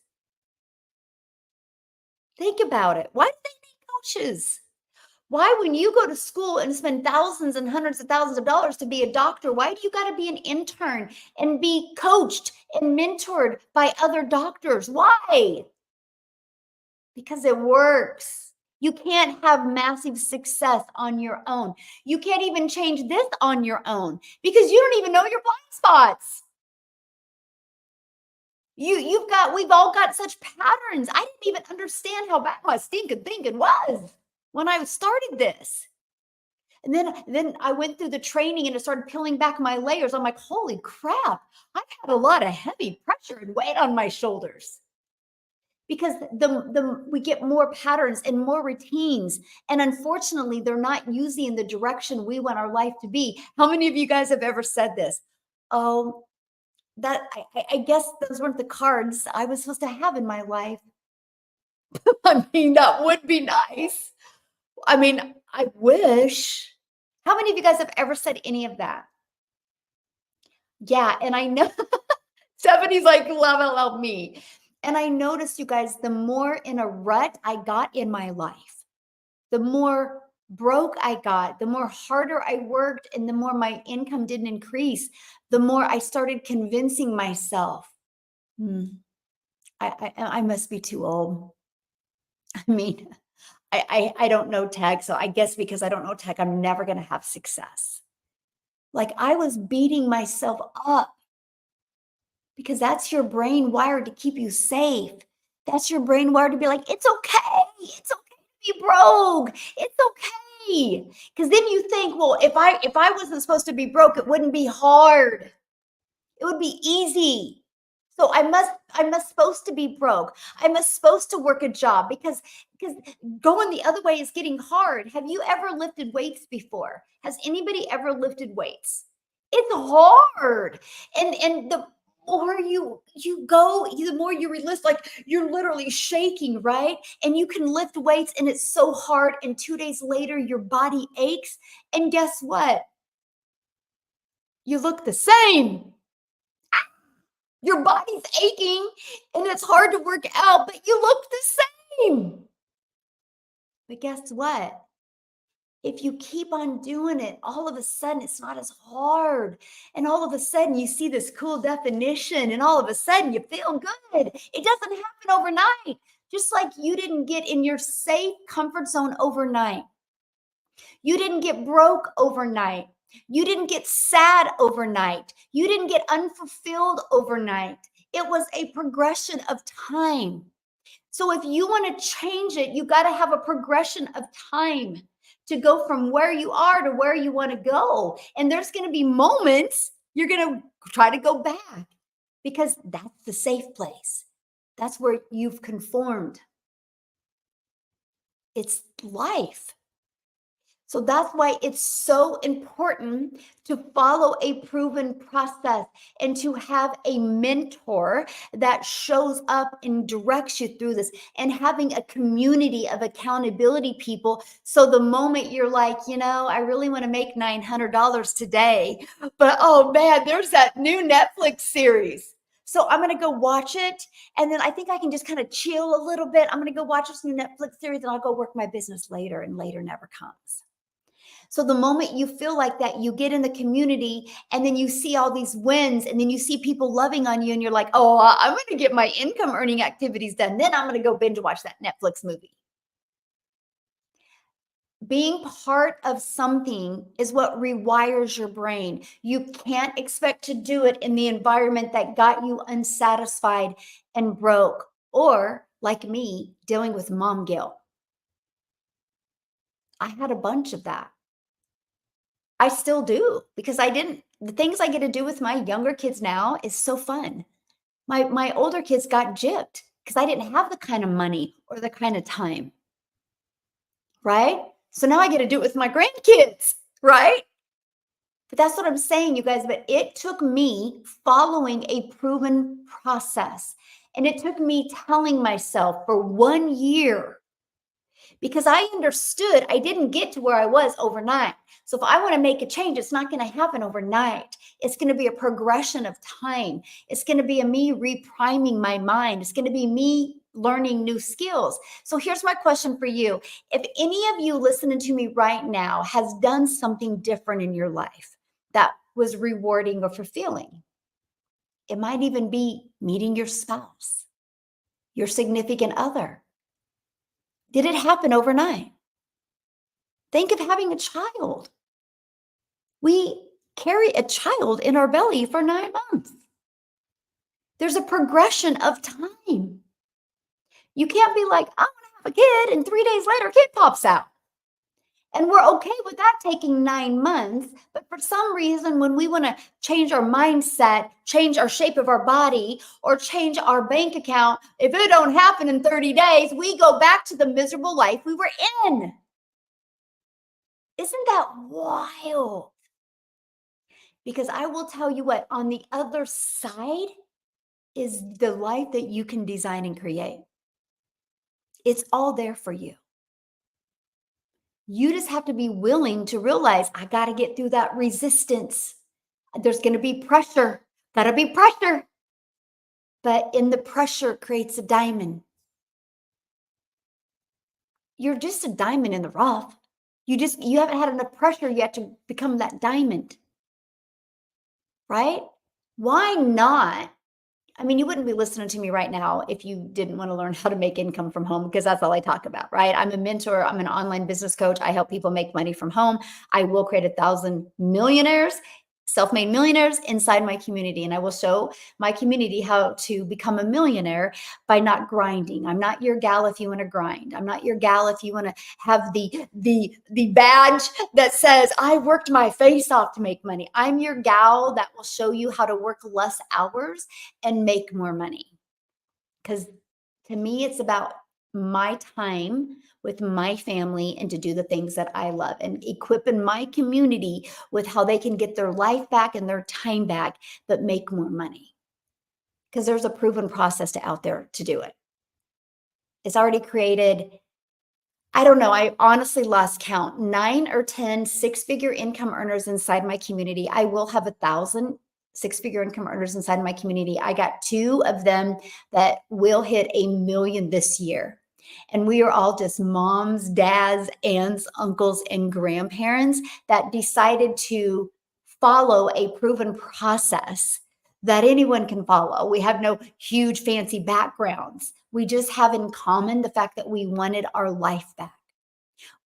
A: Think about it. Why do they need coaches? Why, when you go to school and spend thousands and hundreds of thousands of dollars to be a doctor, why do you got to be an intern and be coached and mentored by other doctors? Why? Because it works. You can't have massive success on your own. You can't even change this on your own because you don't even know your blind spots. We've all got such patterns. I didn't even understand how bad my stinking thinking was when I started this. And then I went through the training and it started peeling back my layers. I'm like, holy crap, I've had a lot of heavy pressure and weight on my shoulders. Because we get more patterns and more routines. And unfortunately, they're not usually in the direction we want our life to be. How many of you guys have ever said this? Oh, I guess those weren't the cards I was supposed to have in my life. I mean, that would be nice. I mean, I wish. How many of you guys have ever said any of that? Yeah, and I know Stephanie's like, love me. And I noticed, you guys, the more in a rut I got in my life, the more broke I got, the more harder I worked, and the more my income didn't increase, the more I started convincing myself, I must be too old. I mean, I don't know tech, so I guess because I don't know tech, I'm never going to have success. Like I was beating myself up because that's your brain wired to keep you safe. That's your brain wired to be like, it's okay. It's okay to be broke. It's okay. Because then you think, well, if I wasn't supposed to be broke, it wouldn't be hard. It would be easy. So I'm supposed to be broke. I'm supposed to work a job because going the other way is getting hard. Have you ever lifted weights before? Has anybody ever lifted weights? It's hard. And the more you go, the more you release, like you're literally shaking, right? And you can lift weights and it's so hard. And 2 days later, your body aches. And guess what? You look the same. Your body's aching and it's hard to work out, but you look the same. But guess what? If you keep on doing it, all of a sudden it's not as hard. And all of a sudden you see this cool definition, and all of a sudden you feel good. It doesn't happen overnight. Just like you didn't get in your safe comfort zone overnight. You didn't get broke overnight. You didn't get sad overnight. You didn't get unfulfilled overnight. It was a progression of time. So if you want to change it, you got to have a progression of time to go from where you are to where you want to go. And there's going to be moments you're going to try to go back because that's the safe place. That's where you've conformed. It's life. So that's why it's so important to follow a proven process and to have a mentor that shows up and directs you through this, and having a community of accountability people. So the moment you're like, I really want to make $900 today, but oh man, there's that new Netflix series. So I'm going to go watch it. And then I think I can just kind of chill a little bit. I'm going to go watch this new Netflix series and I'll go work my business later, and later never comes. So the moment you feel like that, you get in the community and then you see all these wins, and then you see people loving on you, and you're like, oh, I'm going to get my income earning activities done. Then I'm going to go binge watch that Netflix movie. Being part of something is what rewires your brain. You can't expect to do it in the environment that got you unsatisfied and broke, or like me, dealing with mom guilt. I had a bunch of that. I still do, because the things I get to do with my younger kids now is so fun. My older kids got gypped because I didn't have the kind of money or the kind of time, right? So now I get to do it with my grandkids, right? But that's what I'm saying, you guys. But it took me following a proven process, and it took me telling myself for 1 year, because I understood I didn't get to where I was overnight. So if I want to make a change, it's not going to happen overnight. It's going to be a progression of time. It's going to be me repriming my mind. It's going to be me learning new skills. So here's my question for you. If any of you listening to me right now has done something different in your life that was rewarding or fulfilling, it might even be meeting your spouse, your significant other. Did it happen overnight? Think of having a child. We carry a child in our belly for 9 months. There's a progression of time. You can't be like, I want to have a kid, and 3 days later, a kid pops out. And we're okay with that taking 9 months. But for some reason, when we want to change our mindset, change our shape of our body, or change our bank account, if it don't happen in 30 days, we go back to the miserable life we were in. Isn't that wild? Because I will tell you what, on the other side is the life that you can design and create. It's all there for you. You just have to be willing to realize, I got to get through that resistance. There's going to be pressure. Got to be pressure. But in the pressure creates a diamond. You're just a diamond in the rough. You haven't had enough pressure yet to become that diamond. Right? Why not? I mean, you wouldn't be listening to me right now if you didn't want to learn how to make income from home, because that's all I talk about, right? I'm a mentor. I'm an online business coach. I help people make money from home. I will create 1,000 millionaires self-made millionaires inside my community. And I will show my community how to become a millionaire by not grinding. I'm not your gal if you want to grind. I'm not your gal if you want to have the badge that says I worked my face off to make money. I'm your gal that will show you how to work less hours and make more money. Because to me, it's about my time with my family and to do the things that I love and equipping my community with how they can get their life back and their time back, but make more money. Because there's a proven process out there to do it. It's already created, I don't know, I honestly lost count, 9 or 10 six-figure income earners inside my community. I will have 1,000 six-figure income earners inside my community. I got 2 of them that will hit 1 million this year. And we are all just moms, dads, aunts, uncles, and grandparents that decided to follow a proven process that anyone can follow. We have no huge fancy backgrounds. We just have in common the fact that we wanted our life back.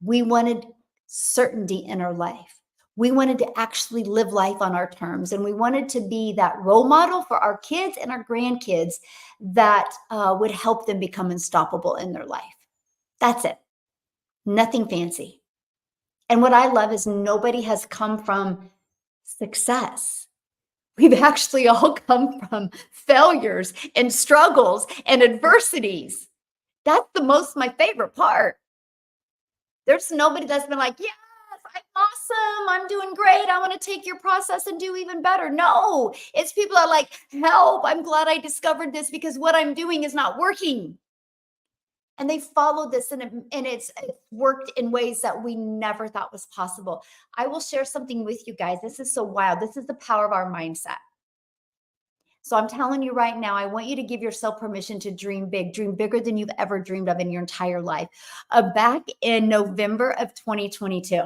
A: We wanted certainty in our life. We wanted to actually live life on our terms. And we wanted to be that role model for our kids and our grandkids that would help them become unstoppable in their life. That's it. Nothing fancy. And what I love is nobody has come from success. We've actually all come from failures and struggles and adversities. That's my favorite part. There's nobody that's been like, yes, I'm awesome. I'm doing great. I want to take your process and do even better. No, it's people that are like, help. I'm glad I discovered this because what I'm doing is not working. And they followed this and it's worked in ways that we never thought was possible. I will share something with you guys. This is so wild. This is the power of our mindset. So I'm telling you right now, I want you to give yourself permission to dream big, dream bigger than you've ever dreamed of in your entire life. Back in November of 2022,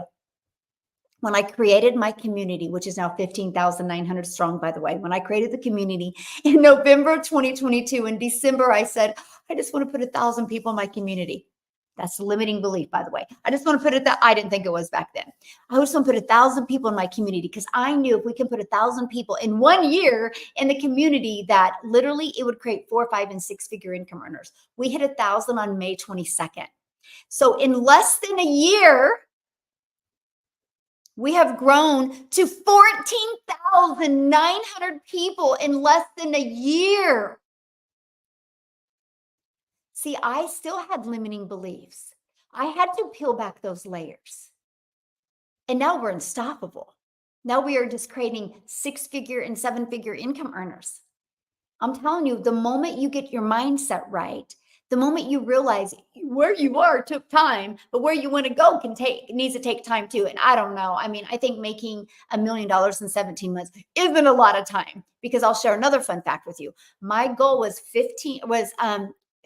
A: when I created my community, which is now 15,900 strong, by the way, when I created the community in November of 2022, in December, I said, I just want to put 1,000 people in my community. That's a limiting belief, by the way. I just want to put it that I didn't think it was back then. I just want to put 1,000 people in my community because I knew if we can put 1,000 people in 1 year in the community, that literally it would create 4, 5, and 6-figure income earners. We hit 1,000 on May 22nd. So in less than a year, we have grown to 14,900 people in less than a year. See, I still had limiting beliefs. I had to peel back those layers. And now we're unstoppable. Now we are just creating 6-figure and 7-figure income earners. I'm telling you, the moment you get your mindset right, the moment you realize where you are took time, but where you want to go needs to take time too. And I don't know. I mean, I think making $1 million in 17 months isn't a lot of time, because I'll share another fun fact with you. My goal was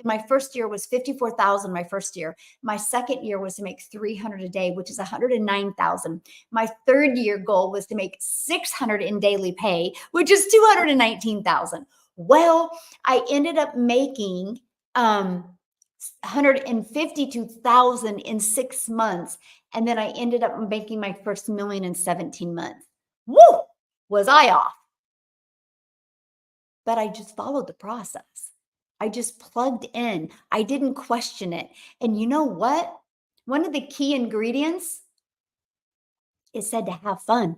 A: my first year was 54,000 my first year. My second year was to make 300 a day, which is 109,000. My third year goal was to make 600 in daily pay, which is 219,000. Well, I ended up making 152,000 in 6 months. And then I ended up making my first million in 17 months. Woo! Was I off? But I just followed the process. I just plugged in. I didn't question it. And you know what? One of the key ingredients is said to have fun.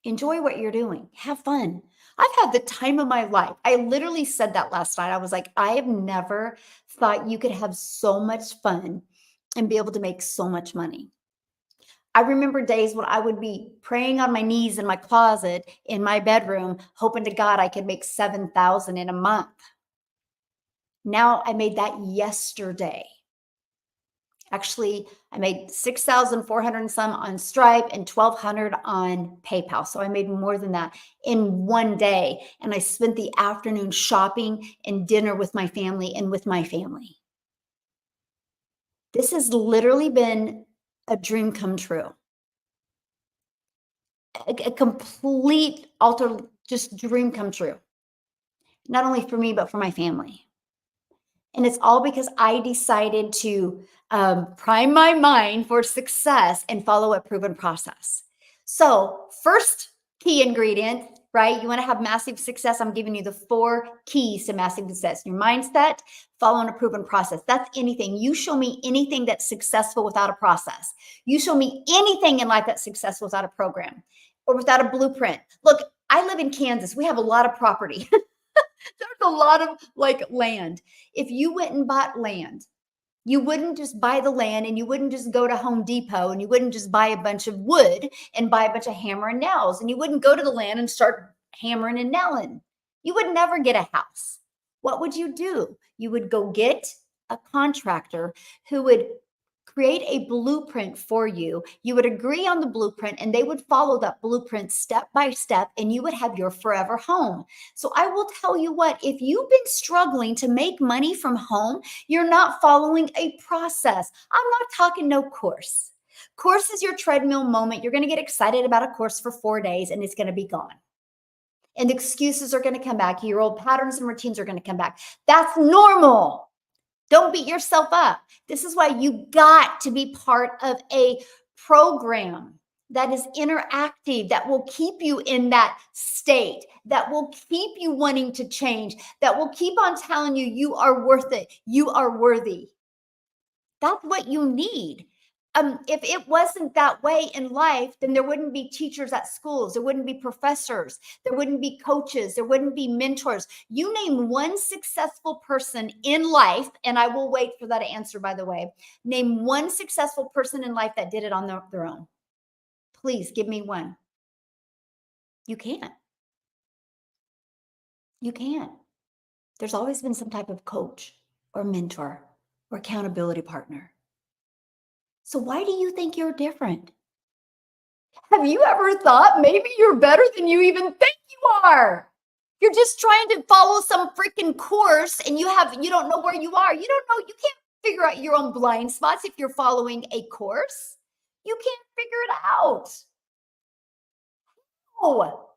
A: Enjoy what you're doing. Have fun. I've had the time of my life. I literally said that last night. I was like, I have never thought you could have so much fun and be able to make so much money. I remember days when I would be praying on my knees in my closet in my bedroom, hoping to God I could make 7,000 in a month. Now I made that yesterday. Actually, I made 6,400 and some on Stripe and 1,200 on PayPal. So I made more than that in one day. And I spent the afternoon shopping and dinner with my family and with my family. This has literally been a dream come true. A complete just dream come true. Not only for me, but for my family. And it's all because I decided to prime my mind for success and follow a proven process. So, first key ingredient, right? You want to have massive success. I'm giving you the 4 keys to massive success. Your mindset, following a proven process. That's anything. You show me anything that's successful without a process. You show me anything in life that's successful without a program or without a blueprint. Look, I live in Kansas. We have a lot of property. There's a lot of like land. If you went and bought land, you wouldn't just buy the land and you wouldn't just go to Home Depot and you wouldn't just buy a bunch of wood and buy a bunch of hammer and nails and you wouldn't go to the land and start hammering and nailing. You would never get a house. What would you do? You would go get a contractor who would create a blueprint for you. You would agree on the blueprint and they would follow that blueprint step by step and you would have your forever home. So I will tell you what, if you've been struggling to make money from home, you're not following a process. I'm not talking no course. Course is your treadmill moment. You're going to get excited about a course for 4 days and it's going to be gone. And excuses are going to come back. Your old patterns and routines are going to come back. That's normal. Don't beat yourself up. This is why you got to be part of a program that is interactive, that will keep you in that state, that will keep you wanting to change, that will keep on telling you you are worth it, you are worthy. That's what you need. If it wasn't that way in life, then there wouldn't be teachers at schools. There wouldn't be professors. There wouldn't be coaches. There wouldn't be mentors. You name one successful person in life, and I will wait for that answer, by the way. Name one successful person in life that did it on their own. Please give me one. You can't. You can't. There's always been some type of coach or mentor or accountability partner. So why do you think you're different? Have you ever thought maybe you're better than you even think you are? You're just trying to follow some freaking course and you don't know where you are. You don't know, you can't figure out your own blind spots if you're following a course. You can't figure it out. No,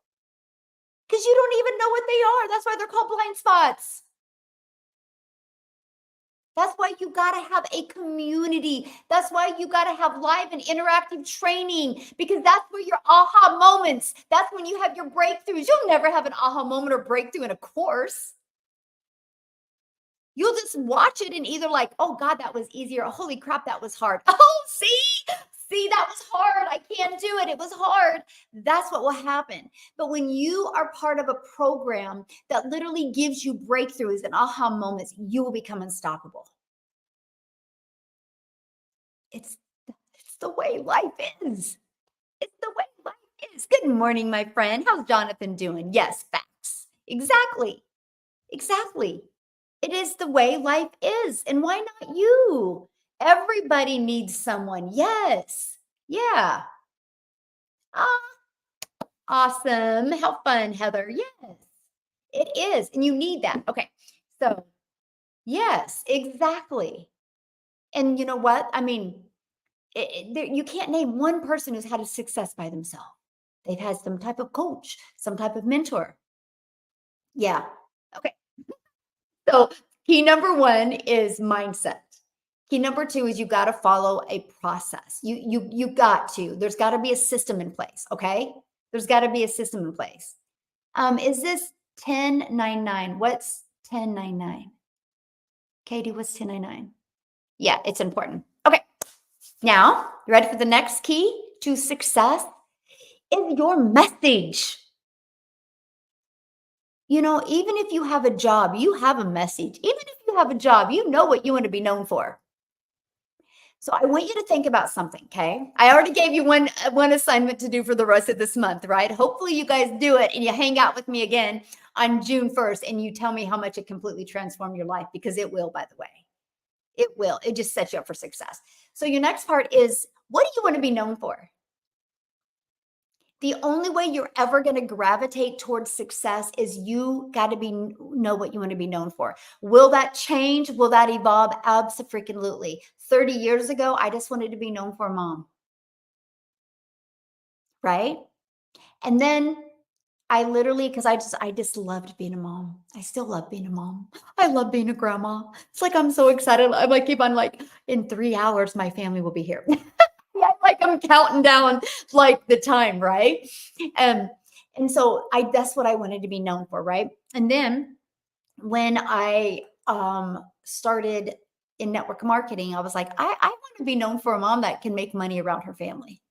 A: because you don't even know what they are. That's why they're called blind spots. That's why you got to have a community. That's why you got to have live and interactive training, because that's where your aha moments, that's when you have your breakthroughs. You'll never have an aha moment or breakthrough in a course. You'll just watch it and either like, oh God, that was easier. Holy crap, that was hard. Oh, see, that was hard. I can't do it. It was hard. That's what will happen. But when you are part of a program that literally gives you breakthroughs and aha moments, you will become unstoppable. It's the way life is. It's the way life is. Good morning, my friend. How's Jonathan doing? Yes, facts. Exactly. Exactly. It is the way life is. And why not you? Everybody needs someone. Yes. Yeah. Ah, awesome. How fun, Heather. Yes, it is. And you need that. Okay. So, yes, exactly. And you know what? I mean, you can't name one person who's had a success by themselves. They've had some type of coach, some type of mentor. Yeah. Okay. So key number 1 is mindset. Key number 2 is you got to follow a process. You got to. There's got to be a system in place. Okay. There's got to be a system in place. Is this 1099? What's 1099? Katie, what's 1099? Yeah, it's important. Okay. Now, you ready for the next key to success? Is your message. You know, even if you have a job, you have a message. Even if you have a job, you know what you want to be known for. So I want you to think about something, okay? I already gave you one assignment to do for the rest of this month, right? Hopefully you guys do it and you hang out with me again on June 1st and you tell me how much it completely transformed your life, because it will, by the way. It will. It just sets you up for success. So your next part is, what do you want to be known for? The only way you're ever going to gravitate towards success is you got to know what you want to be known for. Will that change? Will that evolve? Absolutely. 30 years ago, I just wanted to be known for mom. Right? And then I literally, because I just loved being a mom. I still love being a mom. I love being a grandma. It's like I'm so excited. I'm like, keep on like, in 3 hours, my family will be here. Yeah, like I'm counting down like the time, right? Um, and so that's what I wanted to be known for, right? And then when I started in network marketing, I was like, I want to be known for a mom that can make money around her family.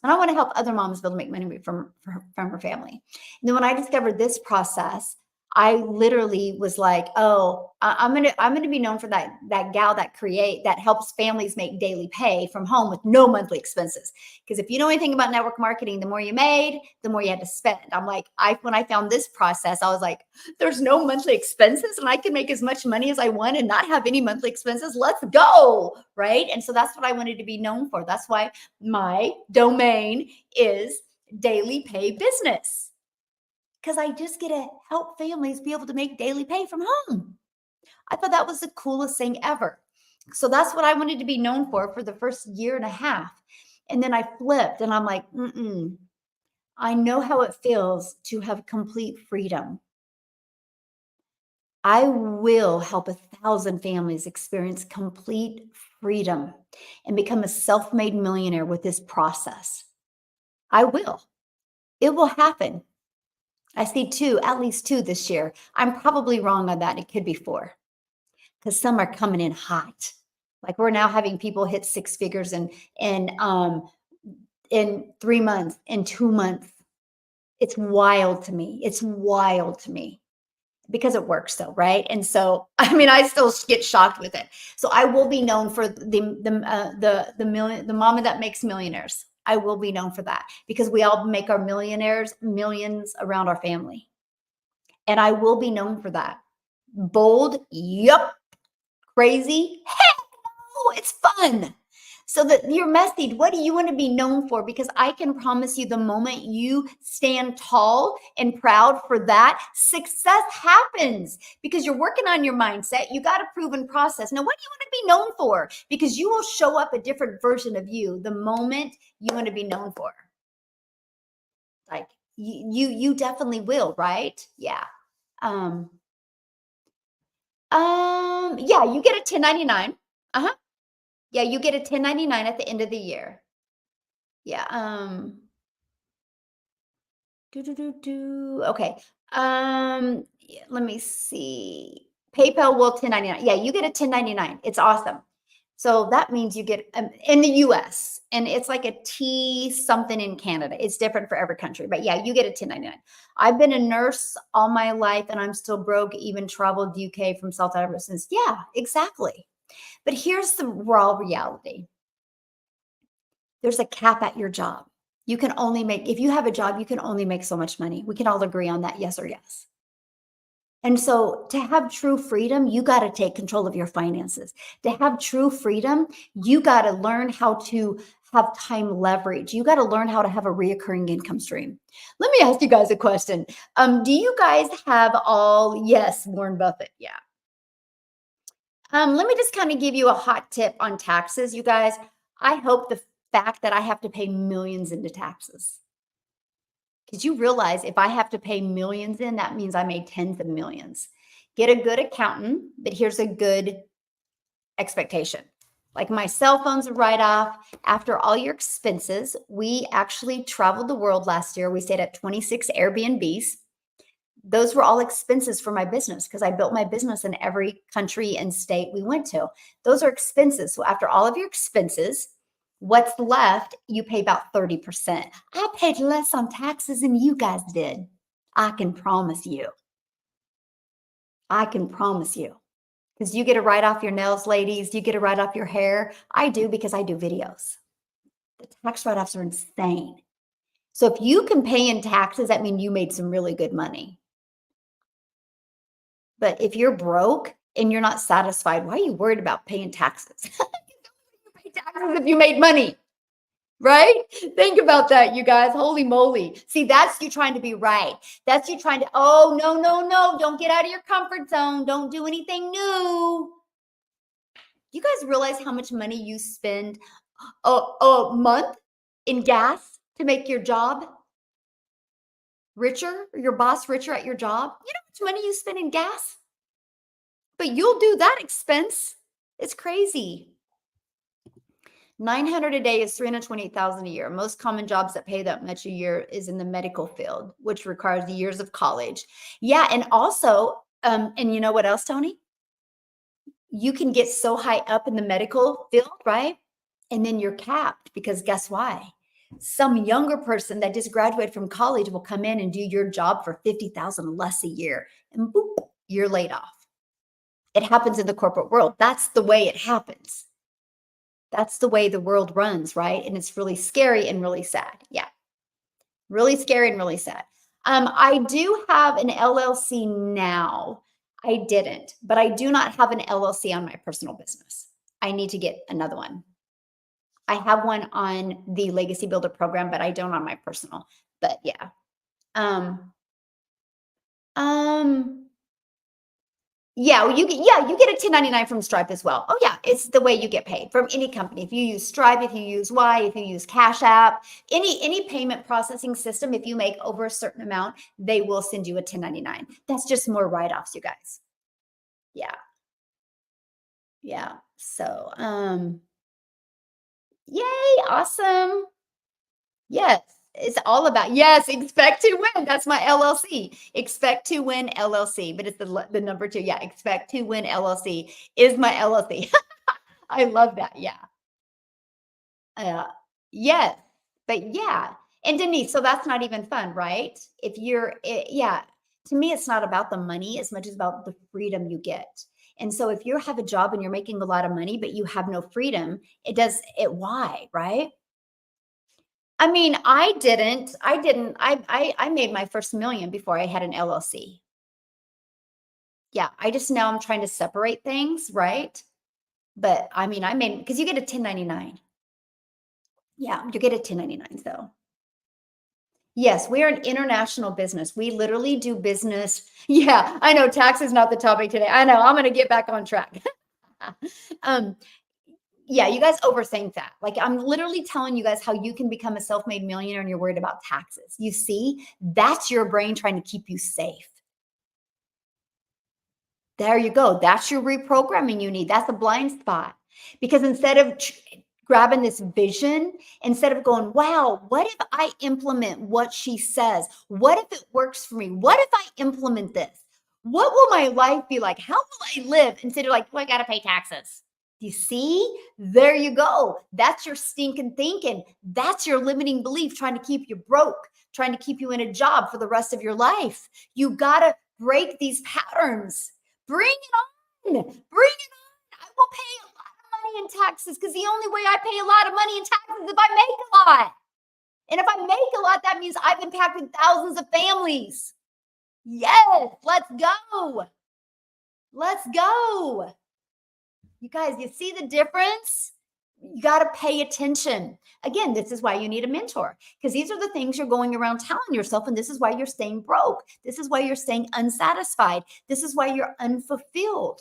A: And I want to help other moms be able to make money from her family. And then when I discovered this process, I literally was like, oh, I'm gonna be known for that gal that helps families make daily pay from home with no monthly expenses. Because if you know anything about network marketing, the more you made, the more you had to spend. I'm like, when I found this process, I was like, there's no monthly expenses, and I can make as much money as I want and not have any monthly expenses. Let's go, right? And so that's what I wanted to be known for. That's why my domain is daily pay business, because I just get to help families be able to make daily pay from home. I thought that was the coolest thing ever. So that's what I wanted to be known for the first year and a half. And then I flipped and I'm like, I know how it feels to have complete freedom. I will help 1,000 families experience complete freedom and become a self-made millionaire with this process. I will. It will happen. I see at least two this year. I'm probably wrong on that. It could be four, because some are coming in hot. Like we're now having people hit six figures in 3 months, in 2 months. It's wild to me. It's wild to me, because it works though, right? And so, I mean, I still get shocked with it. So I will be known for the mama that makes millionaires. I will be known for that, because we all make our millionaires millions around our family. And I will be known for that. Bold, yep. Crazy, heck no, it's fun. So that your message, what do you want to be known for? Because I can promise you, the moment you stand tall and proud for that, success happens, because you're working on your mindset. You got a proven process. Now, what do you want to be known for? Because you will show up a different version of you the moment you want to be known for. Like you definitely will, right? Yeah. Yeah, you get a 1099. Uh-huh. Yeah, you get a 1099 at the end of the year. Yeah. Okay. Let me see. PayPal will 1099. Yeah, you get a 1099. It's awesome. So that means you get in the US, and it's like a T something in Canada. It's different for every country, but yeah, you get a 1099. I've been a nurse all my life and I'm still broke, even traveled UK from South Africa since. Yeah, exactly. But here's the raw reality. There's a cap at your job. You can only make, if you have a job, you can only make so much money. We can all agree on that, yes or yes. And so to have true freedom, you got to take control of your finances. To have true freedom, you got to learn how to have time leverage. You got to learn how to have a reoccurring income stream. Let me ask you guys a question. Do you guys have all, yes, Warren Buffett, yeah. Let me just kind of give you a hot tip on taxes, you guys. I hope the fact that I have to pay millions into taxes. Because you realize if I have to pay millions in, that means I made tens of millions. Get a good accountant, but here's a good expectation. Like my cell phone's a write-off. After all your expenses, we actually traveled the world last year. We stayed at 26 Airbnbs. Those were all expenses for my business, because I built my business in every country and state we went to. Those are expenses. So after all of your expenses, what's left, you pay about 30%. I paid less on taxes than you guys did. I can promise you. I can promise you. Because you get to write off your nails, ladies. You get to write off your hair. I do, because I do videos. The tax write-offs are insane. So if you can pay in taxes, that means you made some really good money. But if you're broke and you're not satisfied, why are you worried about paying taxes? You pay taxes if you made money, right? Think about that, you guys. Holy moly. See, that's you trying to be right. That's you trying to, oh, no, no, no. Don't get out of your comfort zone. Don't do anything new. You guys realize how much money you spend a month in gas to make your job richer, your boss richer at your job? You know how much money you spend in gas? But you'll do that expense. It's crazy. 900 a day is 328,000 a year. Most common jobs that pay that much a year is in the medical field, which requires years of college. Yeah, and also, and you know what else, Tony? You can get so high up in the medical field, right? And then you're capped because guess why? Some younger person that just graduated from college will come in and do your job for 50,000 less a year, and boop, you're laid off. It happens in the corporate world. That's the way it happens. That's the way the world runs, right? And it's really scary and really sad. Yeah, really scary and really sad. I do have an LLC now. I didn't, but I do not have an LLC on my personal business. I need to get another one. I have one on the Legacy Builder program, but I don't on my personal. But yeah. Um, um, Yeah, well, you get a 1099 from Stripe as well. Oh yeah, it's the way you get paid from any company. If you use Stripe, if you use Y, if you use Cash App, any payment processing system, if you make over a certain amount, they will send you a 1099. That's just more write-offs, you guys. Yeah. Yeah. So, yay, awesome. Yes. It's all about yes, expect to win. That's my LLC. Expect to win LLC, but it's the number 2. Yeah, expect to win LLC is my LLC. I love that. Yeah. Uh, yes. But yeah. And Denise, so that's not even fun, right? If yeah, to me, it's not about the money as much as about the freedom you get. And so if you have a job and you're making a lot of money, but you have no freedom, why, right? I mean, I made my first million before I had an LLC. Yeah, I just now I'm trying to separate things, right? But I mean, I made because you get a 1099. Yeah, you get a 1099 so. Yes, we are an international business. We literally do business. Yeah, I know tax is not the topic today. I know. I'm going to get back on track. um, yeah, you guys overthink that. Like I'm literally telling you guys how you can become a self-made millionaire and you're worried about taxes. You see, that's your brain trying to keep you safe. There you go. That's your reprogramming you need. That's a blind spot. Because instead of grabbing this vision, instead of going, wow, what if I implement what she says? What if it works for me? What if I implement this? What will my life be like? How will I live? Instead of like, well, I got to pay taxes. You see, there you go. That's your stinking thinking. That's your limiting belief trying to keep you broke, trying to keep you in a job for the rest of your life. You got to break these patterns. Bring it on. Bring it on. I will pay a lot of money in taxes because the only way I pay a lot of money in taxes is if I make a lot. And if I make a lot, that means I've impacted thousands of families. Yes, let's go. Let's go. You guys, you see the difference? You got to pay attention. Again, this is why you need a mentor because these are the things you're going around telling yourself. And this is why you're staying broke. This is why you're staying unsatisfied. This is why you're unfulfilled.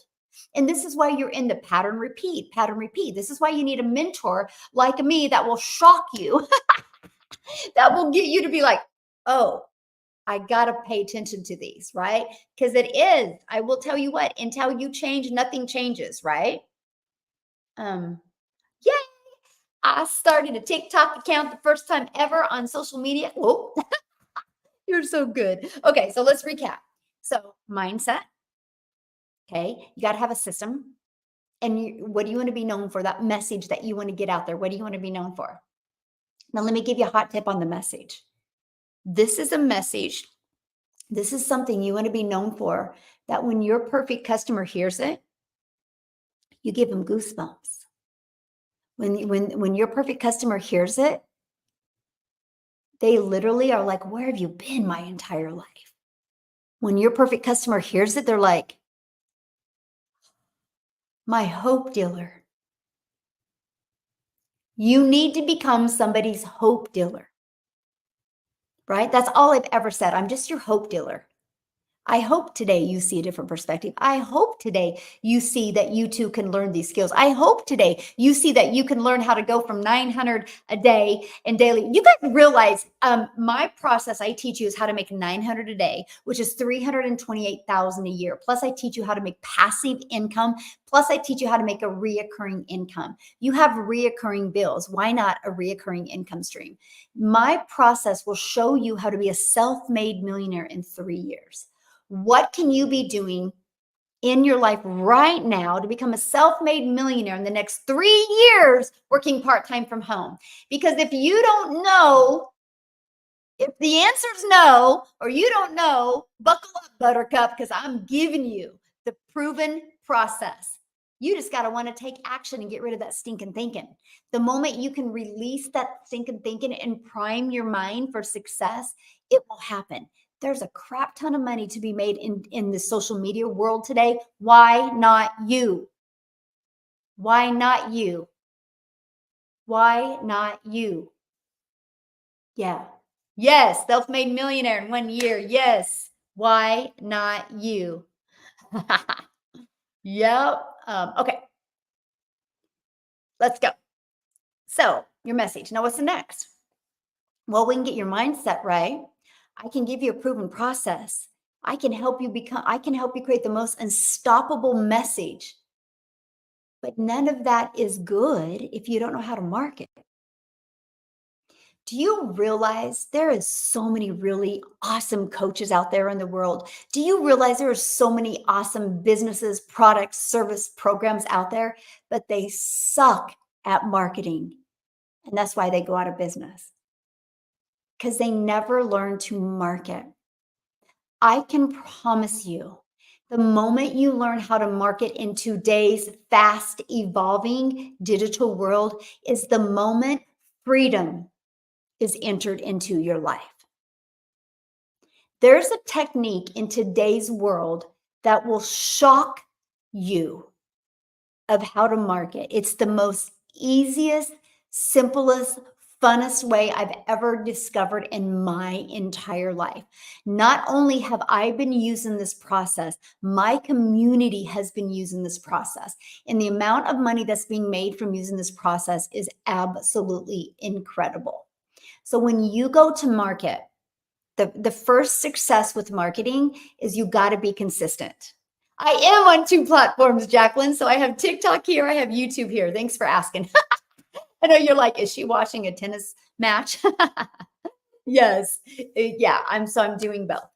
A: And this is why you're in the pattern repeat, pattern repeat. This is why you need a mentor like me that will shock you, that will get you to be like, oh, I got to pay attention to these, right? Because it is, I will tell you what, until you change, nothing changes, right? Yay! I started a TikTok account the first time ever on social media. Oh, you're so good. Okay, so let's recap. So, mindset. Okay, you got to have a system. And what do you want to be known for? That message that you want to get out there. What do you want to be known for? Now, let me give you a hot tip on the message. This is a message. This is something you want to be known for that when your perfect customer hears it, you give them goosebumps. When your perfect customer hears it, they literally are like, where have you been my entire life? When your perfect customer hears it, they're like, my hope dealer. You need to become somebody's hope dealer, right? That's all I've ever said. I'm just your hope dealer. I hope today you see a different perspective. I hope today you see that you too can learn these skills. I hope today you see that you can learn how to go from 900 a day and daily. You guys realize my process I teach you is how to make 900 a day, which is 328,000 a year. Plus I teach you how to make passive income. Plus I teach you how to make a reoccurring income. You have reoccurring bills. Why not a reoccurring income stream? My process will show you how to be a self-made millionaire in 3 years. What can you be doing in your life right now to become a self-made millionaire in the next 3 years working part-time from home? Because if you don't know, if the answer is no, or you don't know, buckle up, buttercup, because I'm giving you the proven process. You just got to want to take action and get rid of that stinking thinking. The moment you can release that stinking thinking and prime your mind for success, it will happen. There's a crap ton of money to be made in the social media world today. Why not you? Why not you? Why not you? Yeah. Yes, self-made millionaire in 1 year. Yes. Why not you? Yep. Okay, let's go. So, your message. Now, what's the next? Well, we can get your mindset right. I can give you a proven process. I can help you create the most unstoppable message. But none of that is good if you don't know how to market. Do you realize there is so many really awesome coaches out there in the world? Do you realize there are so many awesome businesses, products, service programs out there, but they suck at marketing? And that's why they go out of business, because they never learn to market. I can promise you, the moment you learn how to market in today's fast evolving digital world is the moment freedom is entered into your life. There's a technique in today's world that will shock you of how to market. It's the most easiest, simplest, funnest way I've ever discovered in my entire life. Not only have I been using this process, my community has been using this process. And the amount of money that's being made from using this process is absolutely incredible. So when you go to market, the first success with marketing is you got to be consistent. I am on 2 platforms, Jacqueline. So I have TikTok here, I have YouTube here. Thanks for asking. I know you're like, is she watching a tennis match? Yes. Yeah, I'm doing both.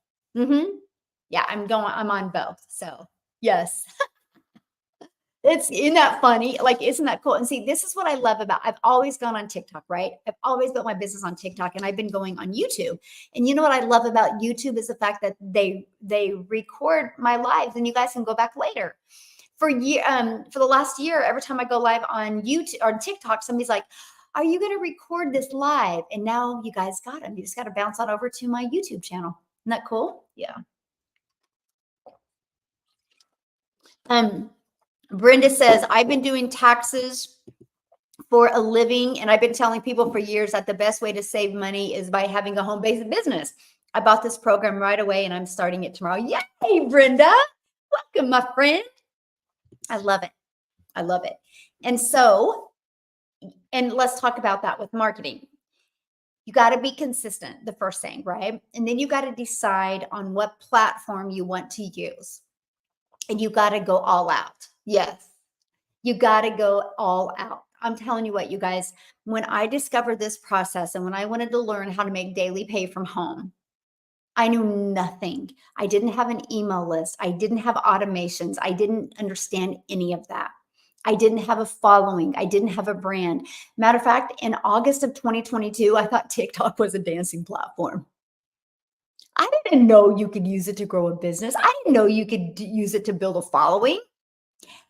A: Yeah, I'm on both. So, yes. Isn't that funny? Like, isn't that cool? And see, this is what I love about, I've always gone on TikTok, right? I've always built my business on TikTok, and I've been going on YouTube. And you know what I love about YouTube is the fact that they record my lives, and you guys can go back later. For the last year, every time I go live on YouTube or TikTok, somebody's like, "Are you going to record this live?" And now you guys got them. You just got to bounce on over to my YouTube channel. Isn't that cool? Yeah. Um, Brenda says, I've been doing taxes for a living, and I've been telling people for years that the best way to save money is by having a home-based business. I bought this program right away, and I'm starting it tomorrow. Yay, Brenda. Welcome, my friend. I love it. I love it. And so, and let's talk about that with marketing. You got to be consistent, the first thing, right? And then you got to decide on what platform you want to use. And you got to go all out. Yes. You got to go all out. I'm telling you what, you guys, when I discovered this process and when I wanted to learn how to make daily pay from home, I knew nothing. I didn't have an email list. I didn't have automations. I didn't understand any of that. I didn't have a following. I didn't have a brand. Matter of fact, in August of 2022, I thought TikTok was a dancing platform. I didn't know you could use it to grow a business. I didn't know you could use it to build a following.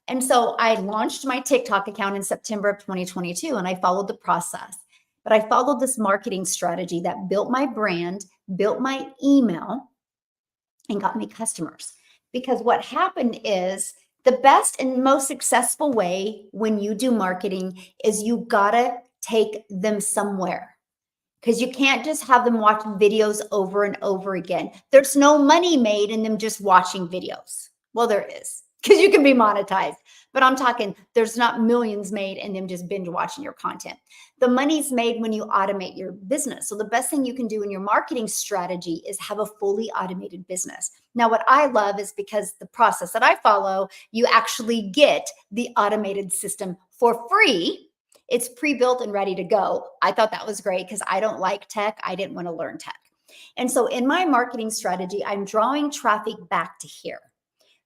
A: And so I launched my TikTok account in September of 2022, and I followed the process. But I followed this marketing strategy that built my brand, built my email, and got me customers. Because what happened is the best and most successful way when you do marketing is you gotta take them somewhere. because you can't just have them watch videos over and over again. There's no money made in them just watching videos. Well, there is, because you can be monetized. But I'm talking, there's not millions made in them just binge watching your content. The money's made when you automate your business. So the best thing you can do in your marketing strategy is have a fully automated business. Now, what I love is because the process that I follow, you actually get the automated system for free. It's pre-built and ready to go. I thought that was great because I don't like tech. I didn't want to learn tech. And so in my marketing strategy, I'm drawing traffic back to here.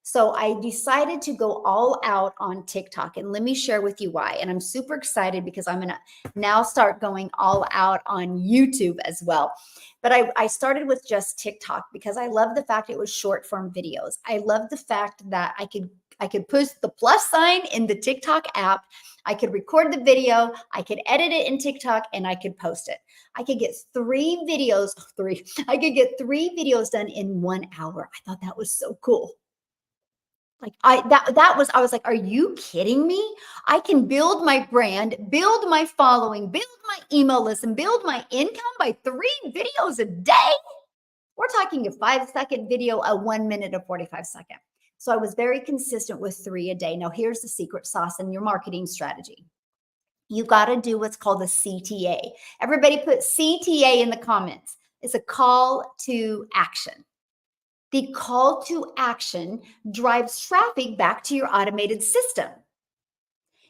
A: So I decided to go all out on TikTok, and let me share with you why. And I'm super excited because I'm going to now start going all out on YouTube as well. But I started with just TikTok because I love the fact it was short form videos. I love the fact that I could push the plus sign in the TikTok app. I could record the video, I could edit it in TikTok, and I could post it. I could get I could get 3 videos done in 1 hour. I thought that was so cool. Like I was like, are you kidding me? I can build my brand, build my following, build my email list, and build my income by 3 videos a day. We're talking a 5-second video, a 1 minute, a 45-second. So I was very consistent with 3 a day. Now here's the secret sauce in your marketing strategy. You got to do what's called a CTA. Everybody put CTA in the comments. It's a call to action. The call to action drives traffic back to your automated system.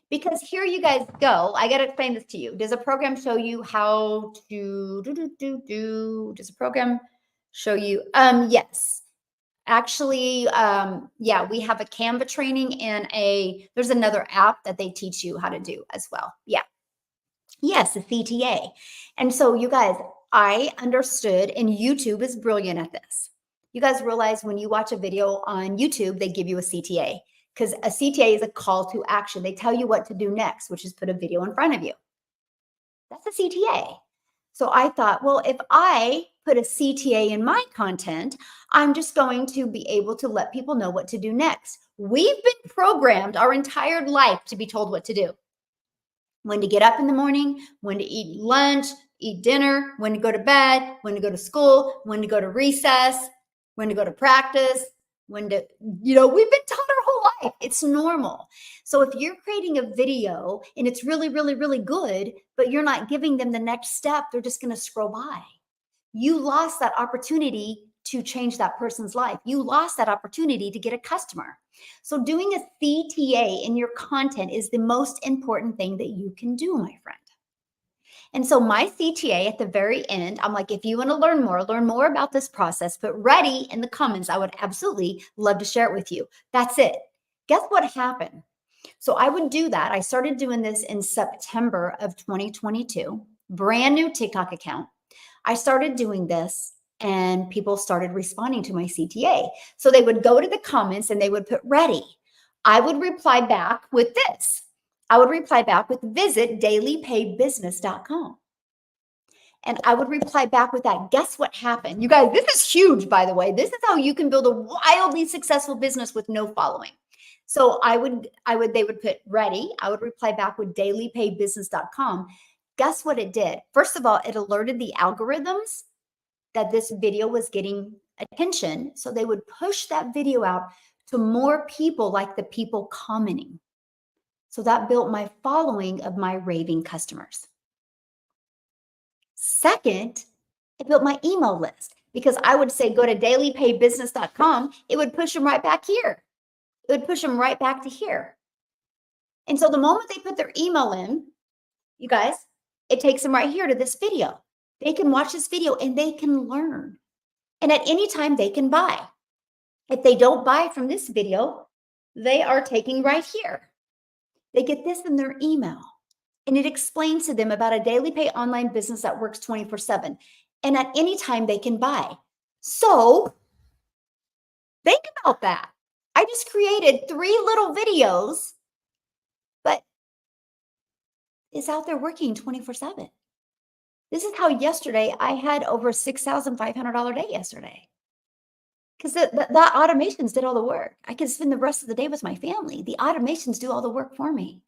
A: Because here you guys go. I got to explain this to you. Does a program show you how to Does a program show you? Yes. Actually, yeah, we have a Canva training and there's another app that they teach you how to do as well. Yeah. Yes, the CTA. And so you guys, I understood, and YouTube is brilliant at this. You guys realize when you watch a video on YouTube, they give you a CTA because a CTA is a call to action. They tell you what to do next, which is put a video in front of you. That's a CTA. So I thought, well, if I put a CTA in my content, I'm just going to be able to let people know what to do next. We've been programmed our entire life to be told what to do. When to get up in the morning, when to eat lunch, eat dinner, when to go to bed, when to go to school, when to go to recess, when to go to practice, we've been taught our whole life. It's normal. So if you're creating a video and it's really, really, really good, but you're not giving them the next step, they're just going to scroll by. You lost that opportunity to change that person's life. You lost that opportunity to get a customer. So doing a CTA in your content is the most important thing that you can do, my friend. And so my CTA at the very end, I'm like, if you want to learn more about this process, put ready in the comments. I would absolutely love to share it with you. That's it. Guess what happened? So I would do that. I started doing this in September of 2022, brand new TikTok account. I started doing this and people started responding to my CTA. So they would go to the comments and they would put ready. I would reply back with this. I would reply back with visit dailypaybusiness.com. And I would reply back with that. Guess what happened? You guys, this is huge, by the way. This is how you can build a wildly successful business with no following. So they would put ready. I would reply back with dailypaybusiness.com. Guess what it did? First of all, it alerted the algorithms that this video was getting attention. So they would push that video out to more people, like the people commenting. So that built my following of my raving customers. Second, it built my email list because I would say, go to dailypaybusiness.com. It would push them right back here. It would push them right back to here. And so the moment they put their email in, you guys, it takes them right here to this video. They can watch this video and they can learn. And at any time they can buy. If they don't buy from this video, they are taking right here. They get this in their email. And it explains to them about a daily pay online business that works 24/7. And at any time they can buy. So think about that. I just created 3 little videos, but it's out there working 24/7. This is how yesterday I had over $6,500 day yesterday. Because the automations did all the work. I could spend the rest of the day with my family. The automations do all the work for me.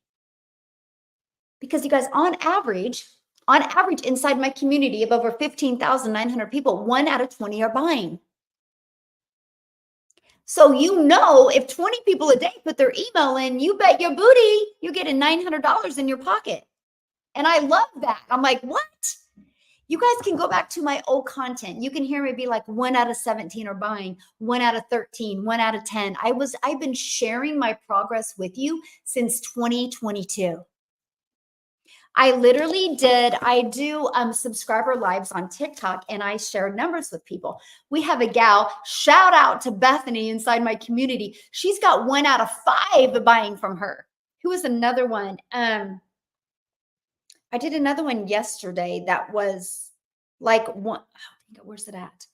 A: Because you guys, on average, On average, inside my community of over 15,900 people, 1 out of 20 are buying. So if 20 people a day put their email in, you bet your booty you're getting $900 in your pocket. And I love that. I'm like, what? You guys can go back to my old content. You can hear me be like 1 out of 17 are buying, 1 out of 13, 1 out of 10. I've been sharing my progress with you since 2022. I do subscriber lives on TikTok, and I share numbers with people. We have a gal, shout out to Bethany inside my community. She's got 1 out of 5 buying from her. Who is another one? I did another one yesterday that was like one, where's it at?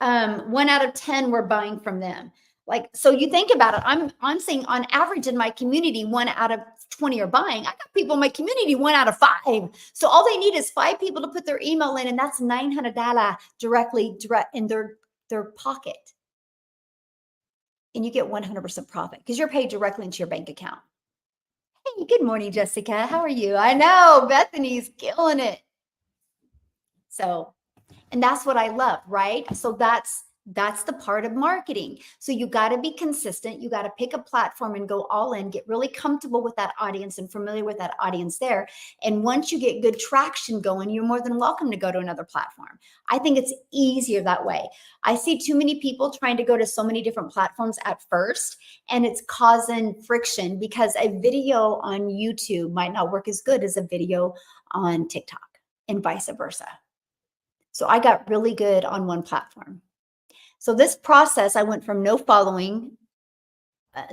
A: 1 out of 10 were buying from them. Like, so you think about it. I'm saying on average in my community, 1 out of 20 are buying. I got people in my community 1 out of 5. So all they need is 5 people to put their email in, and that's $900 direct in their pocket. And you get 100% profit because you're paid directly into your bank account. Hey, good morning, Jessica. How are you? I know Bethany's killing it. So, and that's what I love, right? So that's the part of marketing. So you got to be consistent. You got to pick a platform and go all in, get really comfortable with that audience and familiar with that audience there. And once you get good traction going, you're more than welcome to go to another platform. I think it's easier that way. I see too many people trying to go to so many different platforms at first, and it's causing friction because a video on YouTube might not work as good as a video on TikTok and vice versa. So I got really good on one platform. So this process, I went from no following.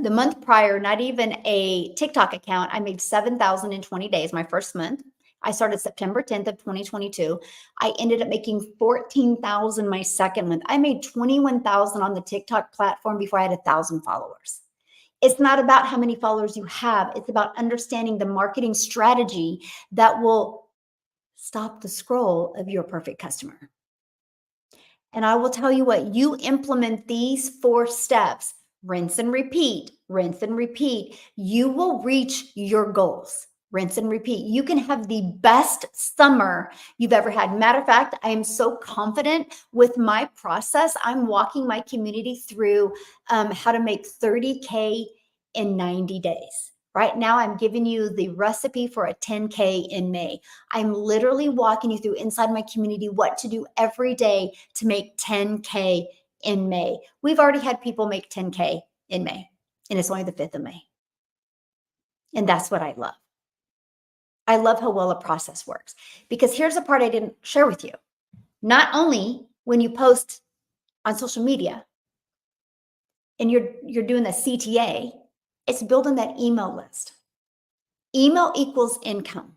A: The month prior, not even a TikTok account, I made 7,000 in 20 days, my first month. I started September 10th of 2022. I ended up making 14,000 my second month. I made 21,000 on the TikTok platform before I had 1,000 followers. It's not about how many followers you have. It's about understanding the marketing strategy that will stop the scroll of your perfect customer. And I will tell you what, you implement these 4 steps, rinse and repeat, you will reach your goals. Rinse and repeat. You can have the best summer you've ever had. Matter of fact, I am so confident with my process. I'm walking my community through how to make 30K in 90 days. Right now, I'm giving you the recipe for a 10K in May. I'm literally walking you through inside my community what to do every day to make 10K in May. We've already had people make 10K in May, and it's only the 5th of May. And that's what I love. I love how well a process works, because here's the part I didn't share with you. Not only when you post on social media and you're doing the CTA, it's building that email list. Email equals income.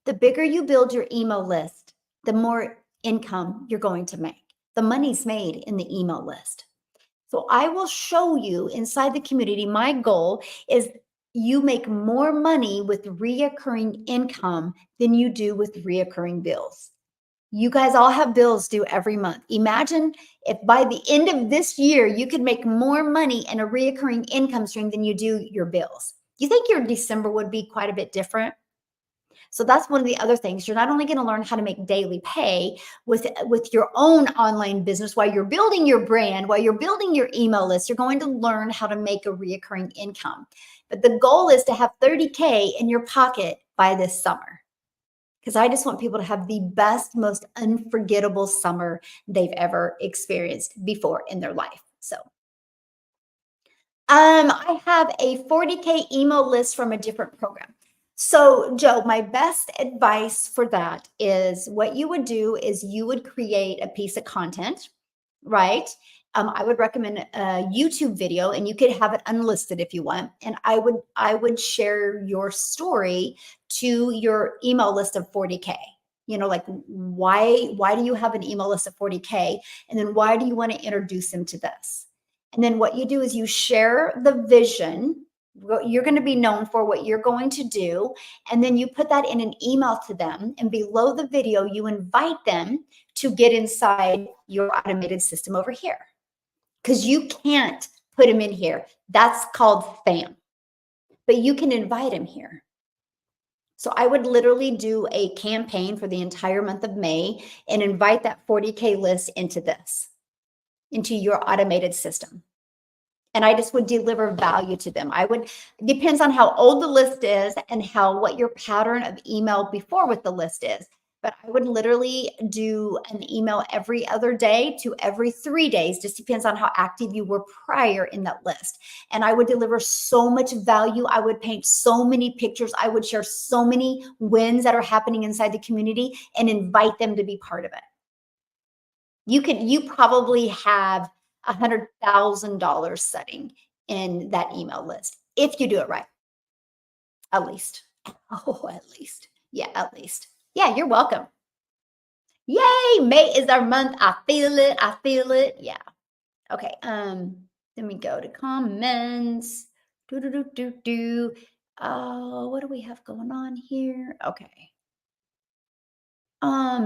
A: The bigger you build your email list, the more income you're going to make. The money's made in the email list. So I will show you inside the community. My goal is you make more money with reoccurring income than you do with reoccurring bills. You guys all have bills due every month. Imagine if by the end of this year, you could make more money in a reoccurring income stream than you do your bills. You think your December would be quite a bit different? So that's one of the other things. You're not only going to learn how to make daily pay with your own online business while you're building your brand, while you're building your email list, you're going to learn how to make a reoccurring income. But the goal is to have 30K in your pocket by this summer, because I just want people to have the best, most unforgettable summer they've ever experienced before in their life. So I have a 40K email list from a different program. So Joe, my best advice for that is what you would do is you would create a piece of content, right? I would recommend a YouTube video, and you could have it unlisted if you want. And I would share your story to your email list of 40K. You know, like why do you have an email list of 40K? And then why do you want to introduce them to this? And then what you do is you share the vision, what you're going to be known for, what you're going to do. And then you put that in an email to them. And below the video, you invite them to get inside your automated system over here, because you can't put them in here. That's called spam. But you can invite them here. So I would literally do a campaign for the entire month of May and invite that 40K list into this, into your automated system. And I just would deliver value to them. I would, depends on how old the list is and what your pattern of email before with the list is. But I would literally do an email every other day to every 3 days. Just depends on how active you were prior in that list. And I would deliver so much value. I would paint so many pictures. I would share so many wins that are happening inside the community and invite them to be part of it. You probably have $100,000 setting in that email list if you do it right. At least. Oh, at least. Yeah, at least. Yeah, you're welcome. Yay! May is our month. I feel it. I feel it. Yeah. Okay. Let me go to comments. Do do do do do. What do we have going on here? Okay.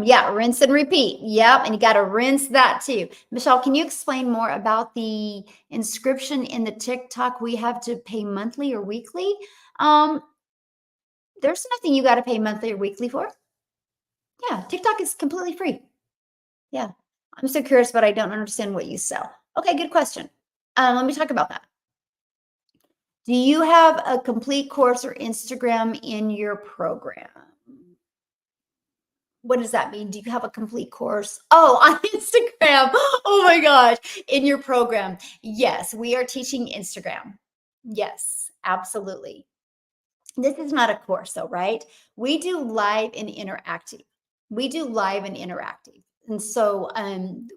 A: Yeah, rinse and repeat. Yep, and you got to rinse that too. Michelle, can you explain more about the inscription in the TikTok? We have to pay monthly or weekly. Um, there's nothing you got to pay monthly or weekly for. Yeah, TikTok is completely free. Yeah, I'm so curious, but I don't understand what you sell. Okay, good question. Let me talk about that. Do you have a complete course or Instagram in your program? What does that mean? Do you have a complete course? Oh, on Instagram. Oh my gosh. In your program. Yes, we are teaching Instagram. Yes, absolutely. This is not a course though, right? We do live and interactive. We do live and interactive. And so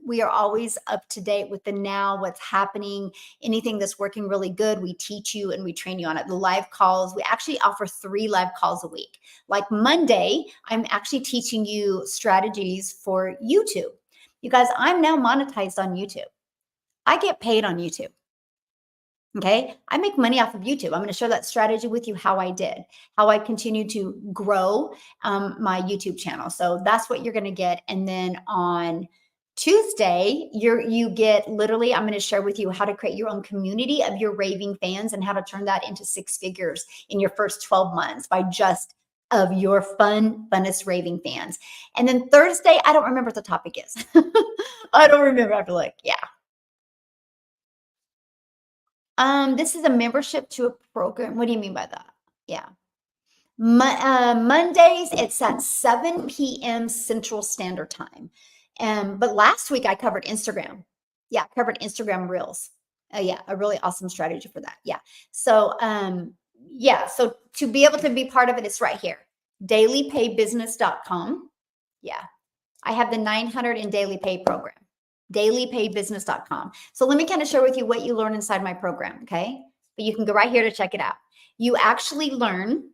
A: we are always up to date with the now, what's happening, anything that's working really good. We teach you and we train you on it. The live calls, we actually offer 3 live calls a week. Like Monday, I'm actually teaching you strategies for YouTube. You guys, I'm now monetized on YouTube. I get paid on YouTube. Okay. I make money off of YouTube. I'm going to share that strategy with you, how I did, how I continue to grow my YouTube channel. So that's what you're going to get. And then on Tuesday, you get literally, I'm going to share with you how to create your own community of your raving fans and how to turn that into 6 figures in your first 12 months by just of your funnest raving fans. And then Thursday, I don't remember what the topic is. I don't remember. I have to look. Yeah. This is a membership to a program. What do you mean by that? Yeah. Mondays, it's at 7 p.m. Central Standard Time. But last week I covered Instagram. Yeah, I covered Instagram Reels. Yeah, a really awesome strategy for that. Yeah. So, yeah. So to be able to be part of it, it's right here. dailypaybusiness.com. Yeah. I have the 900 in daily pay program. dailypaybusiness.com. So let me kind of share with you what you learn inside my program, okay? But you can go right here to check it out. You actually learn,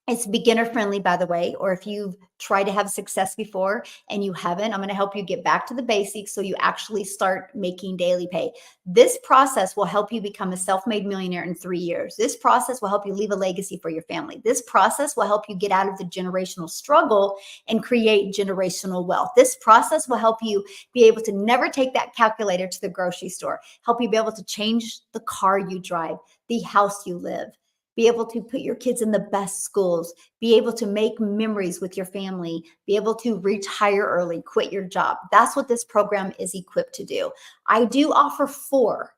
A: it's beginner friendly, by the way, or if you've tried to have success before and you haven't, I'm going to help you get back to the basics so you actually start making daily pay. This process will help you become a self-made millionaire in 3 years. This process will help you leave a legacy for your family. This process will help you get out of the generational struggle and create generational wealth. This process will help you be able to never take that calculator to the grocery store, help you be able to change the car you drive, the house you live, be able to put your kids in the best schools, be able to make memories with your family, be able to retire early, quit your job. That's what this program is equipped to do. I do offer 4,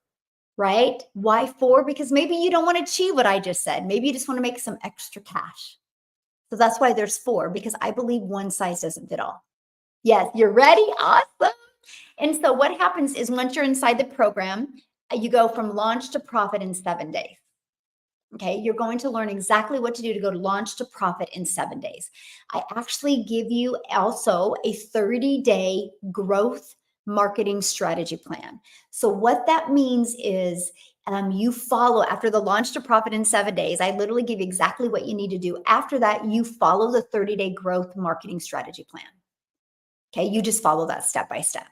A: right? Why 4? Because maybe you don't want to achieve what I just said. Maybe you just want to make some extra cash. So that's why there's 4, because I believe one size doesn't fit all. Yes, you're ready? Awesome. And so what happens is once you're inside the program, you go from launch to profit in 7 days. Okay, you're going to learn exactly what to do to go to launch to profit in 7 days. I actually give you also a 30-day growth marketing strategy plan. So what that means is you follow after the launch to profit in 7 days. I literally give you exactly what you need to do. After that, you follow the 30-day growth marketing strategy plan. Okay, you just follow that step by step.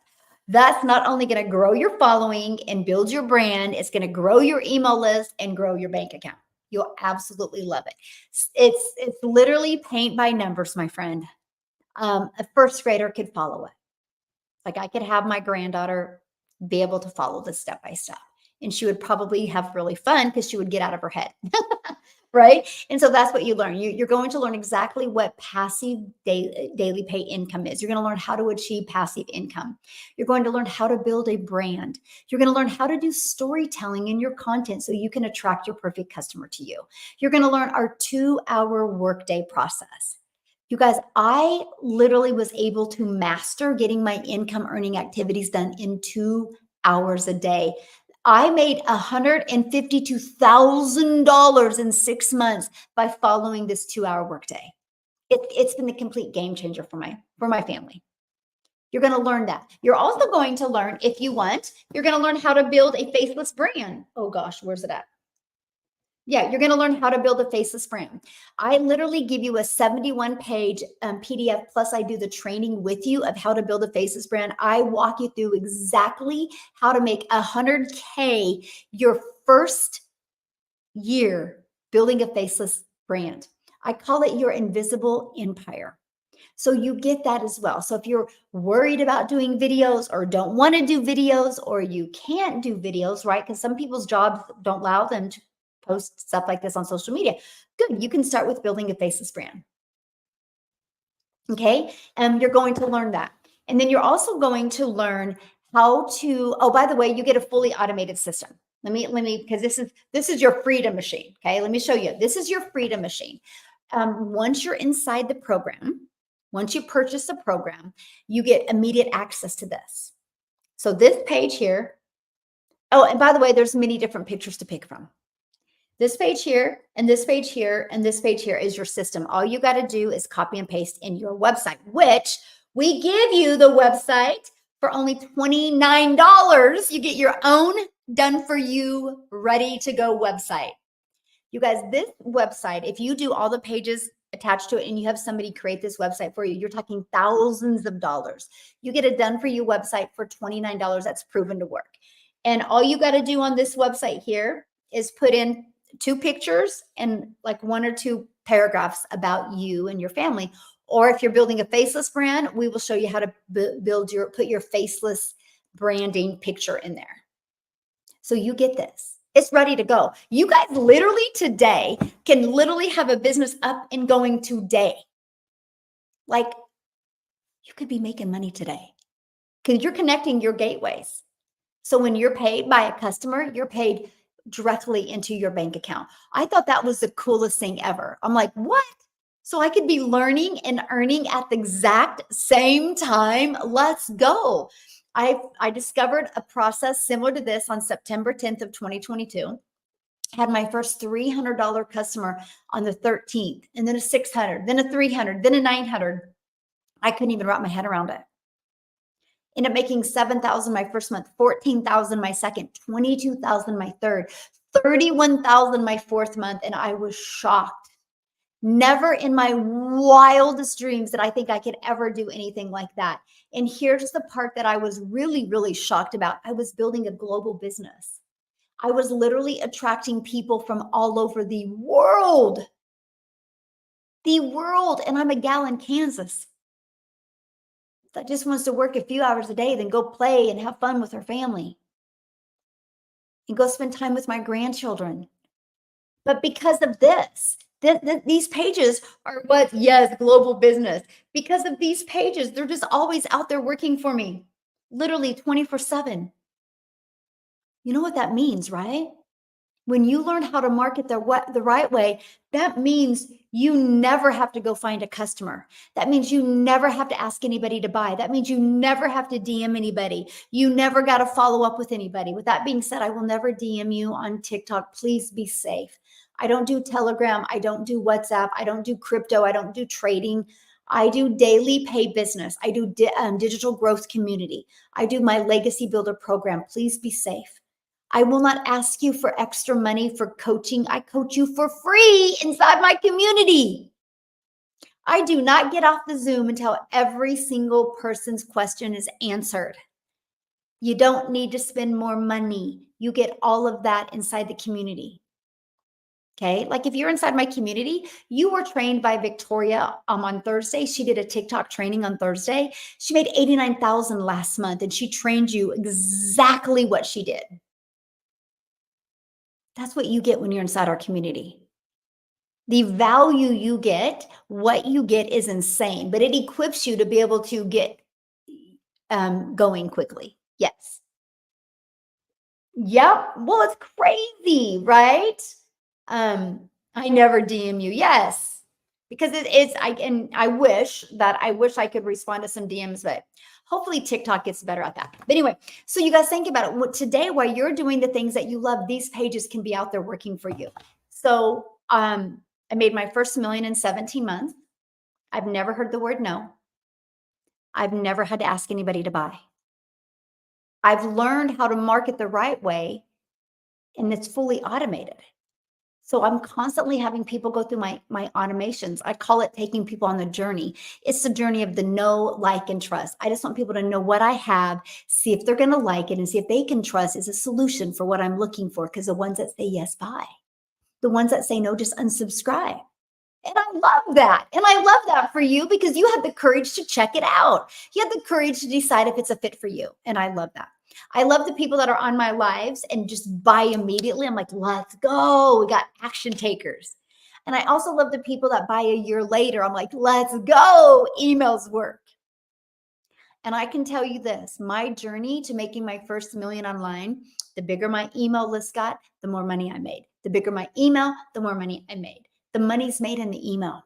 A: That's not only going to grow your following and build your brand, it's going to grow your email list and grow your bank account. You'll absolutely love it. It's literally paint by numbers, my friend. A first grader could follow it. Like I could have my granddaughter be able to follow this step by step. And she would probably have really fun because she would get out of her head. right? And so that's what you learn. You're going to learn exactly what passive daily pay income is. You're going to learn how to achieve passive income. You're going to learn how to build a brand. You're going to learn how to do storytelling in your content so you can attract your perfect customer to you. You're going to learn our 2-hour workday process. You guys, I literally was able to master getting my income earning activities done in 2 hours a day. I made $152,000 in 6 months by following this 2-hour workday. It's been the complete game changer for my family. You're going to learn that. You're also going to learn, if you want, you're going to learn how to build a faceless brand. Oh gosh, where's it at? Yeah, you're going to learn how to build a faceless brand. I literally give you a 71-page PDF, plus I do the training with you of how to build a faceless brand. I walk you through exactly how to make 100K your first year building a faceless brand. I call it your invisible empire. So you get that as well. So if you're worried about doing videos or don't want to do videos or you can't do videos, right? Because some people's jobs don't allow them to post stuff like this on social media. Good. You can start with building a faceless brand. Okay. And you're going to learn that. And then you're also going to learn how to, oh, by the way, you get a fully automated system. Let me, because this is your freedom machine. Okay. Let me show you. This is your freedom machine. Once you're inside the program, once you purchase the program, you get immediate access to this. So this page here, oh, and by the way, there's many different pictures to pick from. This page here, and this page here, and this page here is your system. All you got to do is copy and paste in your website, which we give you the website for only $29. You get your own done for you, ready to go website. You guys, this website, if you do all the pages attached to it and you have somebody create this website for you, you're talking thousands of dollars. You get a done for you website for $29 that's proven to work. And all you got to do on this website here is put in 2 pictures and like 1 or 2 paragraphs about you and your family. Or if you're building a faceless brand, we will show you how to put your faceless branding picture in there. So you get this. It's ready to go. You guys literally today can literally have a business up and going today. Like you could be making money today because you're connecting your gateways. So when you're paid by a customer, you're paid directly into your bank account. I thought that was the coolest thing ever. I'm like, what? So I could be learning and earning at the exact same time. Let's go. I discovered a process similar to this on September 10th of 2022. Had my first $300 customer on the 13th, and then a 600, then a 300, then a 900. I couldn't even wrap my head around it. Ended up making 7,000 my first month, 14,000 my second, 22,000 my third, 31,000 my fourth month, and I was shocked. Never in my wildest dreams did I think I could ever do anything like that. And here's the part that I was really, really shocked about. I was building a global business. I was literally attracting people from all over the world. And I'm a gal in Kansas that just wants to work a few hours a day, then go play and have fun with her family and go spend time with my grandchildren. But because of this, these pages are what, yes, global business. Because of these pages, they're just always out there working for me, literally 24/7. You know what that means, right? When you learn how to market the right way, that means you never have to go find a customer. That means you never have to ask anybody to buy. That means you never have to DM anybody. You never got to follow up with anybody. With that being said, I will never DM you on TikTok. Please be safe. I don't do Telegram. I don't do WhatsApp. I don't do crypto. I don't do trading. I do daily pay business. I do digital growth community. I do my legacy builder program. Please be safe. I will not ask you for extra money for coaching. I coach you for free inside my community. I do not get off the Zoom until every single person's question is answered. You don't need to spend more money. You get all of that inside the community. Okay. Like if you're inside my community, you were trained by Victoria on Thursday. She did a TikTok training on Thursday. She made 89,000 last month and she trained you exactly what she did. That's what you get when you're inside our community. The value you get, what you get is insane, but it equips you to be able to get going quickly. Yes. Yep. Well, it's crazy, right? I never DM you. Yes. Because it's I wish I could respond to some DMs, but hopefully TikTok gets better at that. But anyway, so you guys think about it. Today, while you're doing the things that you love, these pages can be out there working for you. So I made my first million in 17 months. I've never heard the word no. I've never had to ask anybody to buy. I've learned how to market the right way, and it's fully automated. So I'm constantly having people go through my automations. I call it taking people on the journey. It's the journey of the know, like, and trust. I just want people to know what I have, see if they're going to like it, and see if they can trust is a solution for what I'm looking for. Because the ones that say yes, buy. The ones that say no, just unsubscribe. And I love that. And I love that for you because you had the courage to check it out. You had the courage to decide if it's a fit for you. And I love that. I love the people that are on my lives and just buy immediately. I'm like, let's go. We got action takers. And I also love the people that buy a year later. I'm like, let's go. Emails work. And I can tell you this, my journey to making my first million online, the bigger my email list got, the more money I made. The bigger my email, the more money I made. The money's made in the email.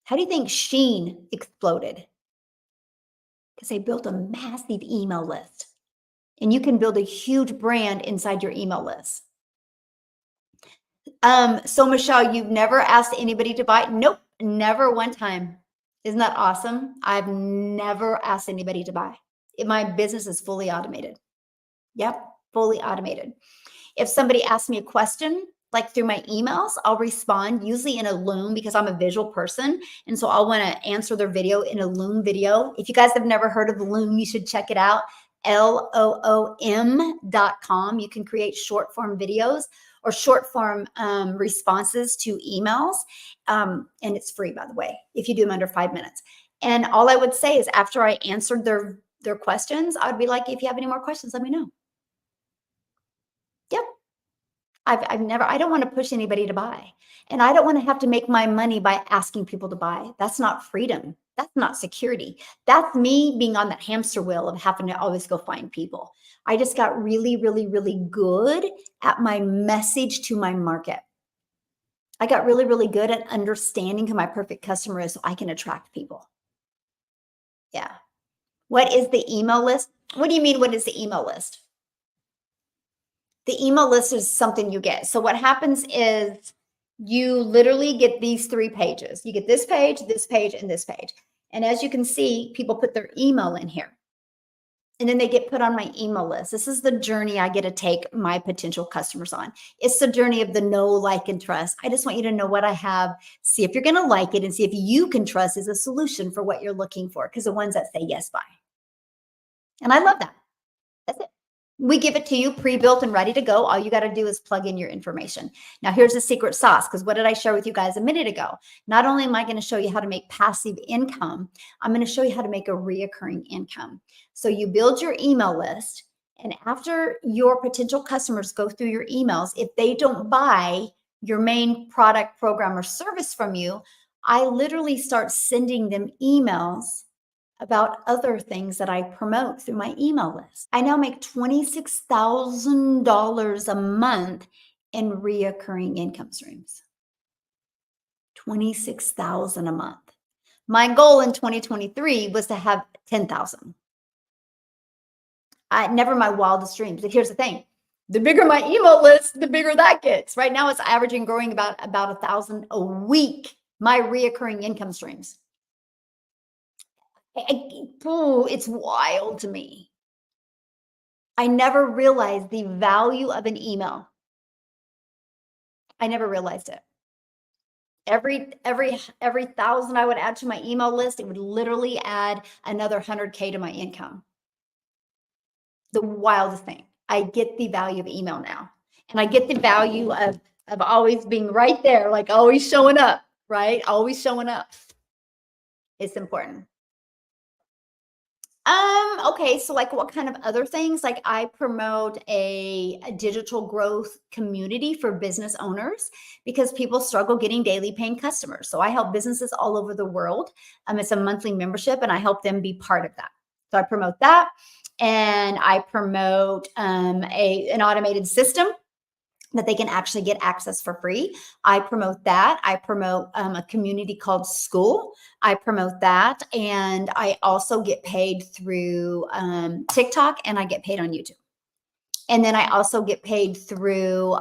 A: How do you think Sheen exploded? Because they built a massive email list. And you can build a huge brand inside your email list. So Michelle, you've never asked anybody to buy? Nope, never one time. Isn't that awesome? I've never asked anybody to buy. My business is fully automated. Yep, fully automated. If somebody asks me a question, like through my emails, I'll respond usually in a Loom because I'm a visual person. And so I'll want to answer their video in a Loom video. If you guys have never heard of Loom, you should check it out. LOOM.com. You can create short form videos or short form responses to emails. And it's free, by the way, if you do them under 5 minutes. And all I would say is after I answered their questions, I would be like, if you have any more questions, let me know. Yep. I don't want to push anybody to buy. And I don't want to have to make my money by asking people to buy. That's not freedom. That's not security. That's me being on that hamster wheel of having to always go find people. I just got really, really, really good at my message to my market. I got really, really good at understanding who my perfect customer is so I can attract people. Yeah. What is the email list? What do you mean, what is the email list? The email list is something you get. So what happens is you literally get these 3 pages. You get this page, and this page. And as you can see, people put their email in here. And then they get put on my email list. This is the journey I get to take my potential customers on. It's the journey of the know, like, and trust. I just want you to know what I have, see if you're going to like it, and see if you can trust is a solution for what you're looking for. Because the ones that say yes, buy. And I love that. That's it. We give it to you pre-built and ready to go. All you got to do is plug in your information. Now, here's the secret sauce, because what did I share with you guys a minute ago? Not only am I going to show you how to make passive income, I'm going to show you how to make a reoccurring income. So you build your email list, and after your potential customers go through your emails, if they don't buy your main product, program, or service from you, I literally start sending them emails about other things that I promote through my email list. I now make $26,000 a month in reoccurring income streams. 26,000 a month. My goal in 2023 was to have 10,000. Never my wildest dreams. But here's the thing. The bigger my email list, the bigger that gets. Right now it's averaging growing about 1,000 a week, my reoccurring income streams. It's wild to me. I never realized the value of an email. I never realized it. Every 1,000 I would add to my email list, it would literally add another 100K to my income. The wildest thing. I get the value of email now. And I get the value of always being right there, like always showing up, right? Always showing up. It's important. Okay, so like what kind of other things? Like I promote a digital growth community for business owners because people struggle getting daily paying customers. So I help businesses all over the world. It's a monthly membership and I help them be part of that. So I promote that. And I promote an automated system that they can actually get access for free. I promote that. I promote a community called School. I promote that. And I also get paid through TikTok and I get paid on YouTube. And then I also get paid through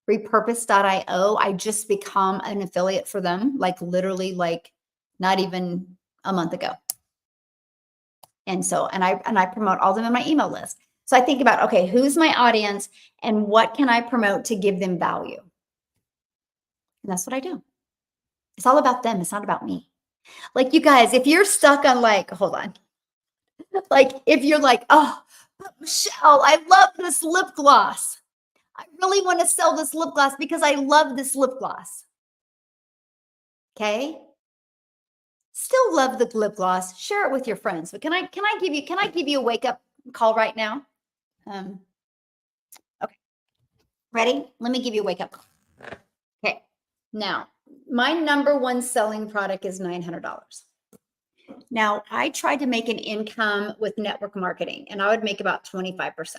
A: repurpose.io. I just become an affiliate for them, like literally like not even a month ago. And so, and I promote all of them in my email list. So I think about, okay, who's my audience and what can I promote to give them value? And that's what I do. It's all about them. It's not about me. Like you guys, if you're stuck on like, hold on, like if you're like, oh, but Michelle, I love this lip gloss. I really want to sell this lip gloss because I love this lip gloss. Okay. Still love the lip gloss. Share it with your friends. But can I give you a wake up call right now? Okay. Ready? Let me give you a wake up call. Okay. Now, my number one selling product is $900. Now, I tried to make an income with network marketing and I would make about 25%.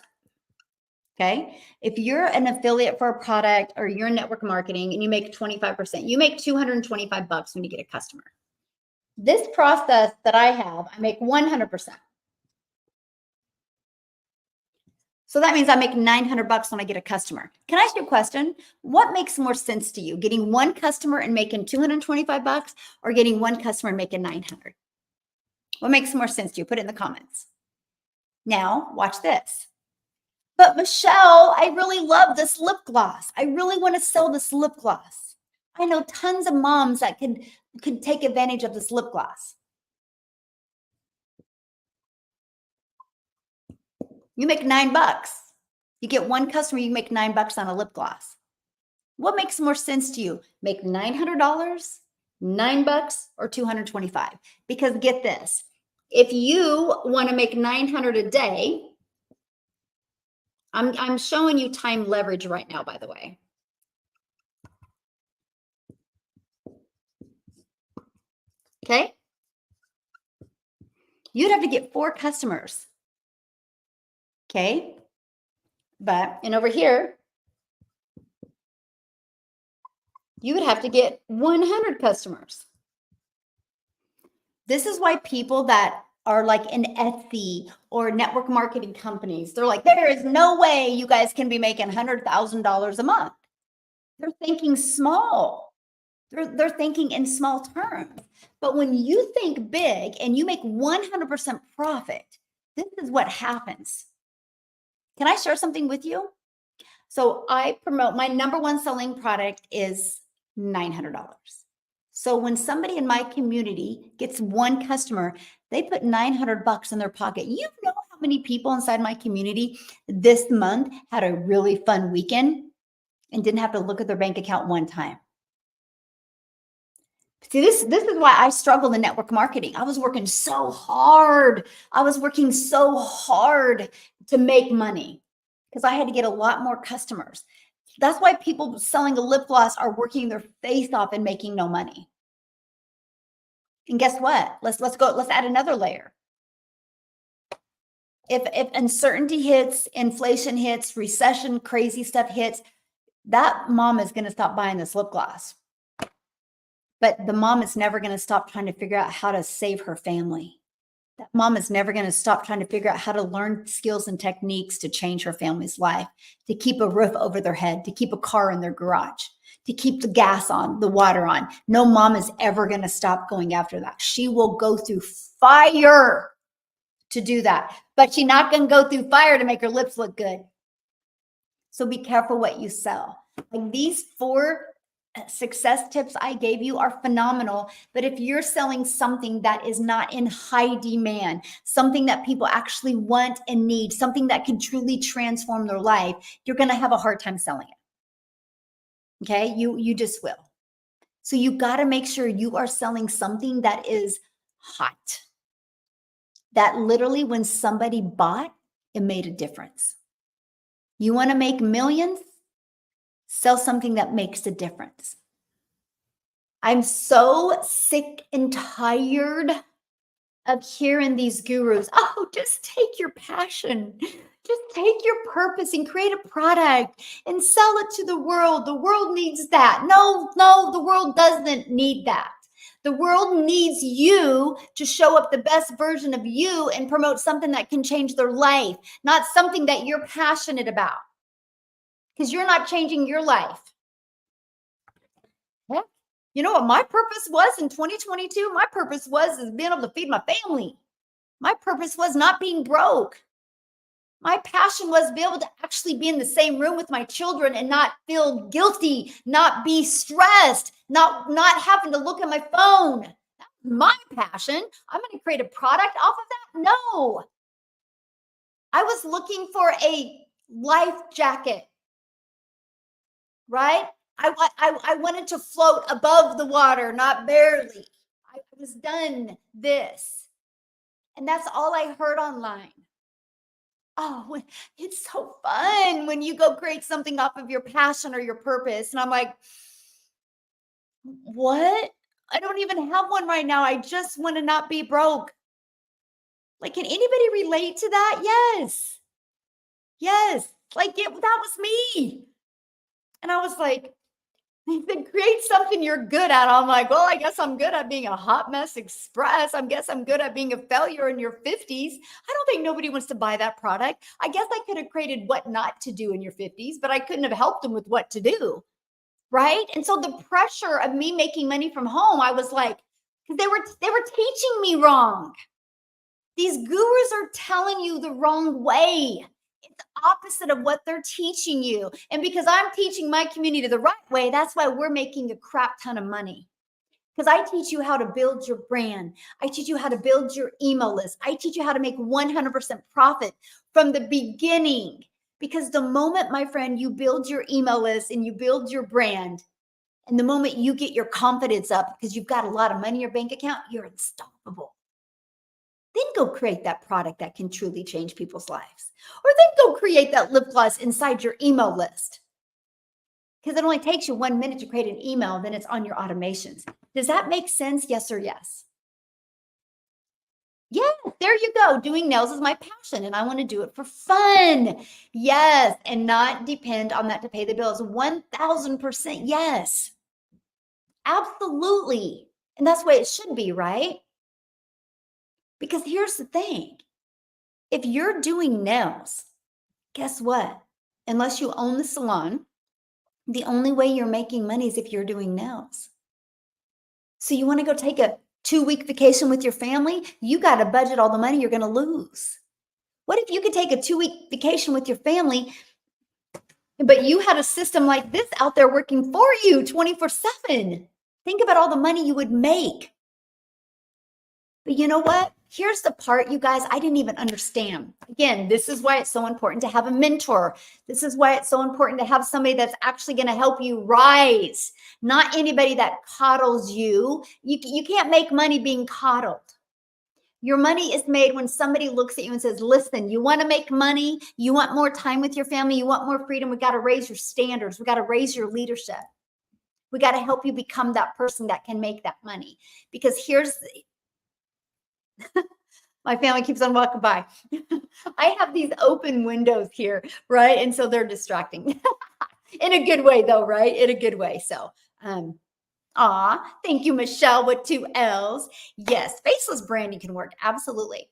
A: Okay. If you're an affiliate for a product or you're network marketing and you make 25%, you make 225 bucks when you get a customer. This process that I have, I make 100%. So that means I make 900 bucks when I get a customer. Can I ask you a question? What makes more sense to you? Getting one customer and making 225 bucks or getting one customer and making 900? What makes more sense to you? Put it in the comments. Now, watch this. But Michelle, I really love this lip gloss. I really want to sell this lip gloss. I know tons of moms that could take advantage of this lip gloss. You make $9. You get one customer, you make $9 on a lip gloss. What makes more sense to you? Make $900, $9, or 225? Because get this, if you want to make 900 a day, I'm showing you time leverage right now, by the way. Okay. You'd have to get 4 customers. Okay. And over here, you would have to get 100 customers. This is why people that are like in Etsy or network marketing companies, they're like, there is no way you guys can be making $100,000 a month. They're thinking small. They're thinking in small terms. But when you think big and you make 100% profit, this is what happens. Can I share something with you? So I promote, my number one selling product is $900. So when somebody in my community gets one customer, they put 900 bucks in their pocket. You know how many people inside my community this month had a really fun weekend and didn't have to look at their bank account one time? See, this is why I struggled in network marketing. I was working so hard. I was working so hard to make money because I had to get a lot more customers. That's why people selling a lip gloss are working their face off and making no money. And guess what? Let's add another layer. If uncertainty hits, inflation hits, recession, crazy stuff hits, that mom is going to stop buying this lip gloss. But the mom is never going to stop trying to figure out how to save her family. That mom is never going to stop trying to figure out how to learn skills and techniques to change her family's life, to keep a roof over their head, to keep a car in their garage, to keep the gas on, the water on. No mom is ever going to stop going after that. She will go through fire to do that, but she's not going to go through fire to make her lips look good. So be careful what you sell. Like these 4 success tips I gave you are phenomenal. But if you're selling something that is not in high demand, something that people actually want and need, something that can truly transform their life, you're going to have a hard time selling it. Okay. You just will. So you got to make sure you are selling something that is hot, that literally when somebody bought, it made a difference. You want to make millions? Sell something that makes a difference. I'm so sick and tired of hearing these gurus. Oh, just take your passion, just take your purpose and create a product and sell it to the world. The world needs that. No, the world doesn't need that. The world needs you to show up the best version of you and promote something that can change their life, not something that you're passionate about, because you're not changing your life. Yeah. You know what my purpose was in 2022? My purpose was is being able to feed my family. My purpose was not being broke. My passion was to be able to actually be in the same room with my children and not feel guilty, not be stressed, not having to look at my phone. That's my passion. I'm going to create a product off of that? No. I was looking for a life jacket, right? I wanted to float above the water, not barely. I was done this. And that's all I heard online. Oh, it's so fun when you go create something off of your passion or your purpose. And I'm like, what? I don't even have one right now. I just want to not be broke. Like, can anybody relate to that? Yes. Yes. Like, that was me. And I was like, then create something you're good at. I'm like, well, I guess I'm good at being a hot mess express. I guess I'm good at being a failure in your 50s. I don't think nobody wants to buy that product. I guess I could have created what not to do in your 50s, but I couldn't have helped them with what to do. Right. And so the pressure of me making money from home, I was like, because they were teaching me wrong. These gurus are telling you the wrong way. It's opposite of what they're teaching you. And because I'm teaching my community the right way, that's why we're making a crap ton of money. Because I teach you how to build your brand. I teach you how to build your email list. I teach you how to make 100% profit from the beginning. Because the moment, my friend, you build your email list and you build your brand, and the moment you get your confidence up because you've got a lot of money in your bank account, you're unstoppable. Then go create that product that can truly change people's lives. Or then go create that lip gloss inside your email list. Because it only takes you 1 minute to create an email, then it's on your automations. Does that make sense? Yes or yes? Yeah, there you go. Doing nails is my passion and I want to do it for fun. Yes, and not depend on that to pay the bills. 1000% yes. Absolutely. And that's the way it should be, right? Because here's the thing. If you're doing nails, guess what? Unless you own the salon, the only way you're making money is if you're doing nails. So you want to go take a 2-week vacation with your family? You got to budget all the money you're going to lose. What if you could take a 2-week vacation with your family, but you had a system like this out there working for you 24/7? Think about all the money you would make. But you know what? Here's the part, you guys, I didn't even understand. Again, this is why it's so important to have a mentor. This is why it's so important to have somebody that's actually going to help you rise, not anybody that coddles you. You can't make money being coddled. Your money is made when somebody looks at you and says, listen, you want to make money? You want more time with your family? You want more freedom? We got to raise your standards. We got to raise your leadership. We got to help you become that person that can make that money. Because here's my family keeps on walking by. I have these open windows here, right? And so they're distracting in a good way though, right? In a good way. So, thank you, Michelle, with 2 L's. Yes, faceless branding can work. Absolutely.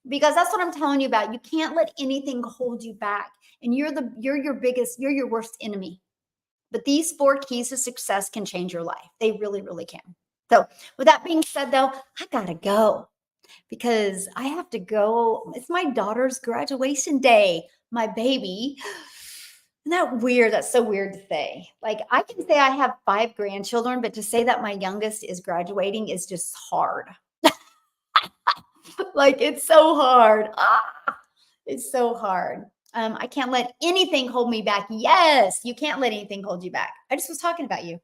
A: Because that's what I'm telling you about. You can't let anything hold you back. And you're your worst enemy. But these 4 keys to success can change your life. They really, really can. So with that being said though, I gotta go because I have to go. It's my daughter's graduation day, my baby. Isn't that weird? That's so weird to say. Like, I can say I have 5 grandchildren, but to say that my youngest is graduating is just hard. Like, it's so hard. It's so hard. I can't let anything hold me back. Yes, you can't let anything hold you back. I just was talking about you.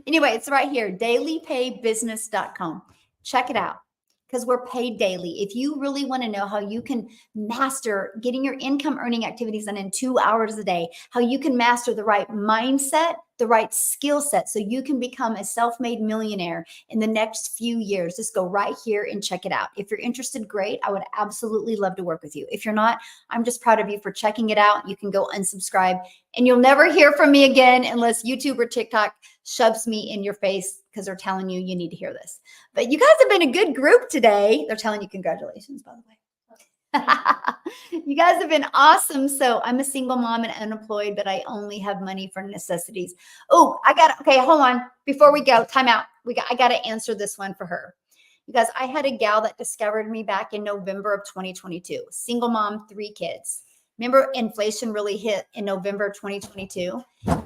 A: Anyway, it's right here, dailypaybusiness.com. Check it out. because we're paid daily. If you really want to know how you can master getting your income earning activities done in 2 hours a day, how you can master the right mindset, the right skill set, so you can become a self-made millionaire in the next few years, just go right here and check it out. If you're interested, great. I would absolutely love to work with you. If you're not, I'm just proud of you for checking it out. You can go unsubscribe and you'll never hear from me again unless YouTube or TikTok shoves me in your face because they're telling you need to hear this. But you guys have been a good group today. They're telling you congratulations, by the way. You guys have been awesome. So I'm a single mom and unemployed, but I only have money for necessities. Oh, okay, hold on. Before we go, time out. I got to answer this one for her. You guys, I had a gal that discovered me back in November of 2022. Single mom, 3 kids. Remember, inflation really hit in November of 2022.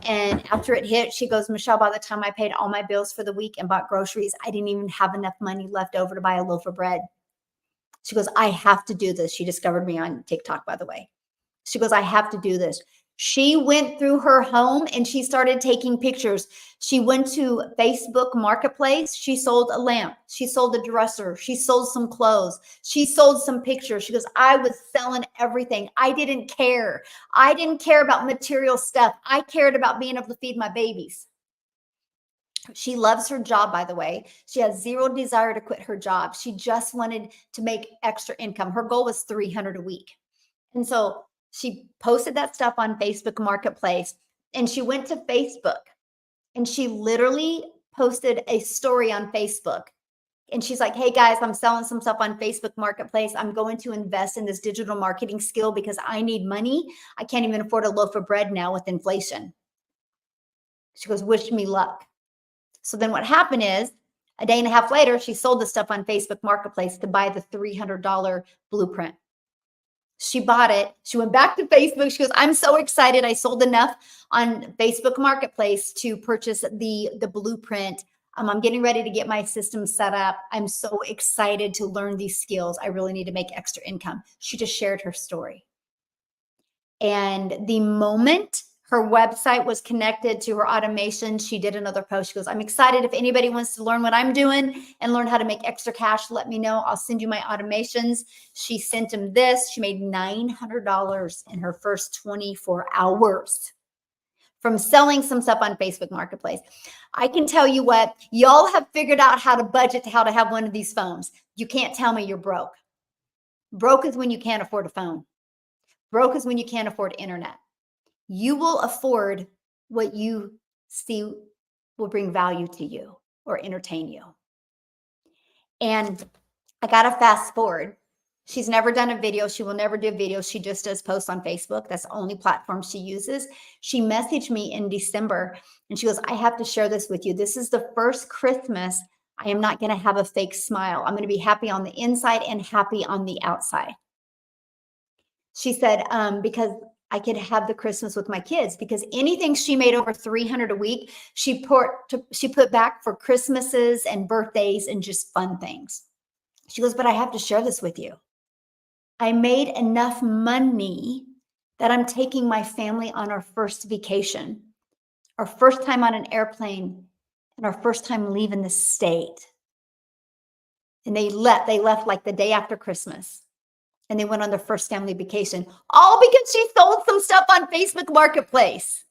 A: And after it hit, she goes, Michelle, by the time I paid all my bills for the week and bought groceries, I didn't even have enough money left over to buy a loaf of bread. She goes, I have to do this. She discovered me on TikTok, by the way. She goes, I have to do this. She went through her home and she started taking pictures. She went to Facebook Marketplace. She sold a lamp. She sold a dresser. She sold some clothes. She sold some pictures. She goes, I was selling everything. I didn't care. I didn't care about material stuff. I cared about being able to feed my babies. She loves her job, by the way. She has zero desire to quit her job. She just wanted to make extra income. Her goal was 300 a week. And so she posted that stuff on Facebook Marketplace, and she went to Facebook and she literally posted a story on Facebook. And she's like, hey guys, I'm selling some stuff on Facebook Marketplace. I'm going to invest in this digital marketing skill because I need money. I can't even afford a loaf of bread now with inflation. She goes, wish me luck. So then what happened is a day and a half later, she sold the stuff on Facebook Marketplace to buy the $300 blueprint. She bought it. She went back to Facebook. She goes, I'm so excited. I sold enough on Facebook Marketplace to purchase the blueprint. I'm getting ready to get my system set up. I'm so excited to learn these skills. I really need to make extra income. She just shared her story. And the moment her website was connected to her automation, she did another post. She goes, I'm excited. If anybody wants to learn what I'm doing and learn how to make extra cash, let me know. I'll send you my automations. She sent him this. She made $900 in her first 24 hours from selling some stuff on Facebook Marketplace. I can tell you what, y'all have figured out how to budget, how to have one of these phones. You can't tell me you're broke. Broke is when you can't afford a phone. Broke is when you can't afford internet. You will afford what you see will bring value to you or entertain you. And I got to fast forward. She's never done a video. She will never do a video. She just does posts on Facebook. That's the only platform she uses. She messaged me in December and she goes, I have to share this with you. This is the first Christmas I am not going to have a fake smile. I'm going to be happy on the inside and happy on the outside. She said, because I could have the Christmas with my kids, because anything she made over 300 a week, she put back for Christmases and birthdays and just fun things. She goes, but I have to share this with you. I made enough money that I'm taking my family on our first vacation, our first time on an airplane, and our first time leaving the state. And they left like the day after Christmas. And they went on their first family vacation, all because she sold some stuff on Facebook Marketplace.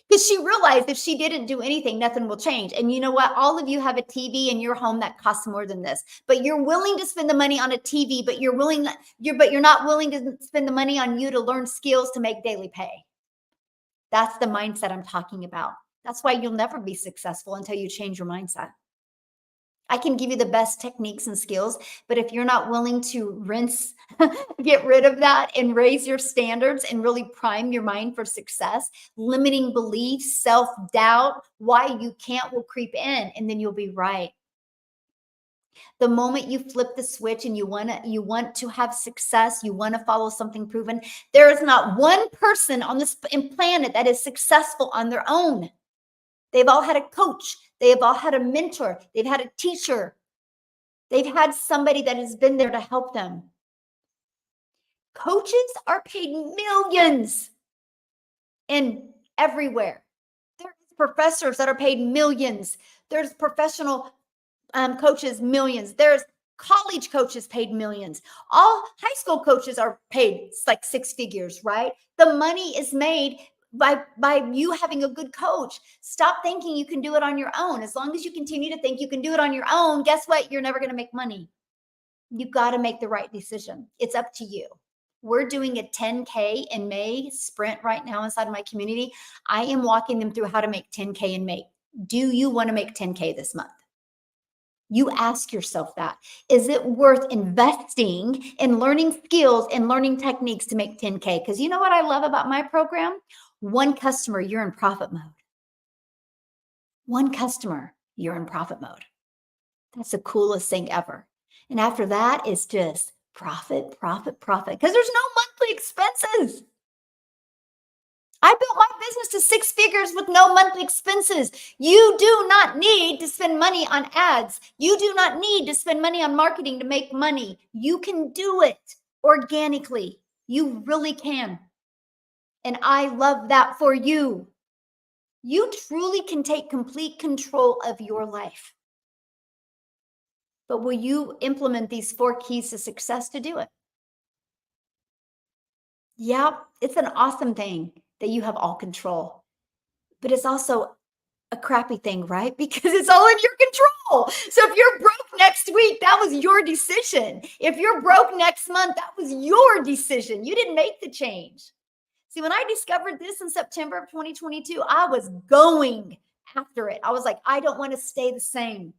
A: Because she realized if she didn't do anything, nothing will change. And you know what? All of you have a TV in your home that costs more than this. But you're willing to spend the money on a TV, but you're not willing to spend the money on you to learn skills to make daily pay. That's the mindset I'm talking about. That's why you'll never be successful until you change your mindset. I can give you the best techniques and skills, but if you're not willing to get rid of that and raise your standards and really prime your mind for success, limiting beliefs, self-doubt, why you can't will creep in, and then you'll be right. The moment you flip the switch and you want to have success, you want to follow something proven, there is not one person on this planet that is successful on their own. They've all had a coach. They've all had a mentor. They've had a teacher. They've had somebody that has been there to help them. Coaches are paid millions in everywhere. There's professors that are paid millions. There's professional coaches, millions. There's College coaches paid millions. All high school coaches are paid like six figures, right? The money is made by you having a good coach. Stop thinking you can do it on your own. As long as you continue to think you can do it on your own, guess what? You're never going to make money. You got to make the right decision. It's up to you. We're doing a 10K in May sprint right now inside my community. I am walking them through how to make 10K in May. Do you want to make 10K this month? You ask yourself that. Is it worth investing in learning skills and learning techniques to make 10K? Because you know what I love about my program? One customer, you're in profit mode. One customer, you're in profit mode. That's the coolest thing ever. And after that, it's just profit, profit, profit, because there's no monthly expenses. I built my business to six figures with no monthly expenses. You do not need to spend money on ads. You do not need to spend money on marketing to make money. You can do it organically. You really can. And I love that for you. You truly can take complete control of your life. But will you implement these 4 keys to success to do it? Yeah, it's an awesome thing that you have all control, but it's also a crappy thing, right? Because it's all in your control. So if you're broke next week, that was your decision. If you're broke next month, that was your decision. You didn't make the change. See, when I discovered this in September of 2022, I was going after it. I was like, I don't want to stay the same.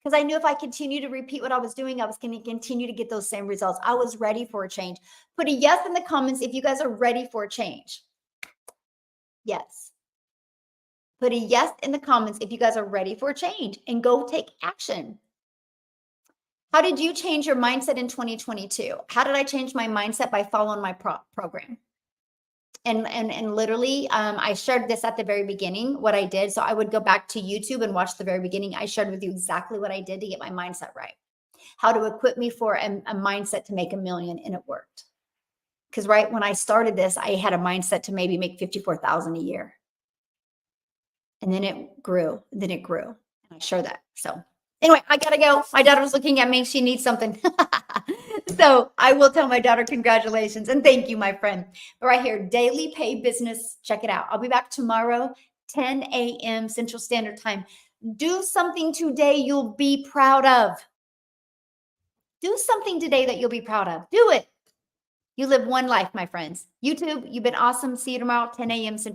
A: Because I knew if I continue to repeat what I was doing, I was going to continue to get those same results. I was ready for a change. Put a yes in the comments if you guys are ready for a change. Yes. Put a yes in the comments if you guys are ready for a change and go take action. How did you change your mindset in 2022? How did I change my mindset? By following my program? And literally, I shared this at the very beginning, what I did. So I would go back to YouTube and watch the very beginning. I shared with you exactly what I did to get my mindset right, how to equip me for a mindset to make $1 million, and it worked. Because right when I started this, I had a mindset to maybe make 54,000 a year. And then it grew, and I share that. So anyway, I gotta go. My daughter's looking at me. She needs something. So I will tell my daughter congratulations and thank you, my friend. Right here, Daily Pay Business. Check it out. I'll be back tomorrow, 10 a.m. Central Standard Time. Do something today you'll be proud of. Do something today that you'll be proud of. Do it. You live one life, my friends. YouTube, you've been awesome. See you tomorrow, 10 a.m. Central.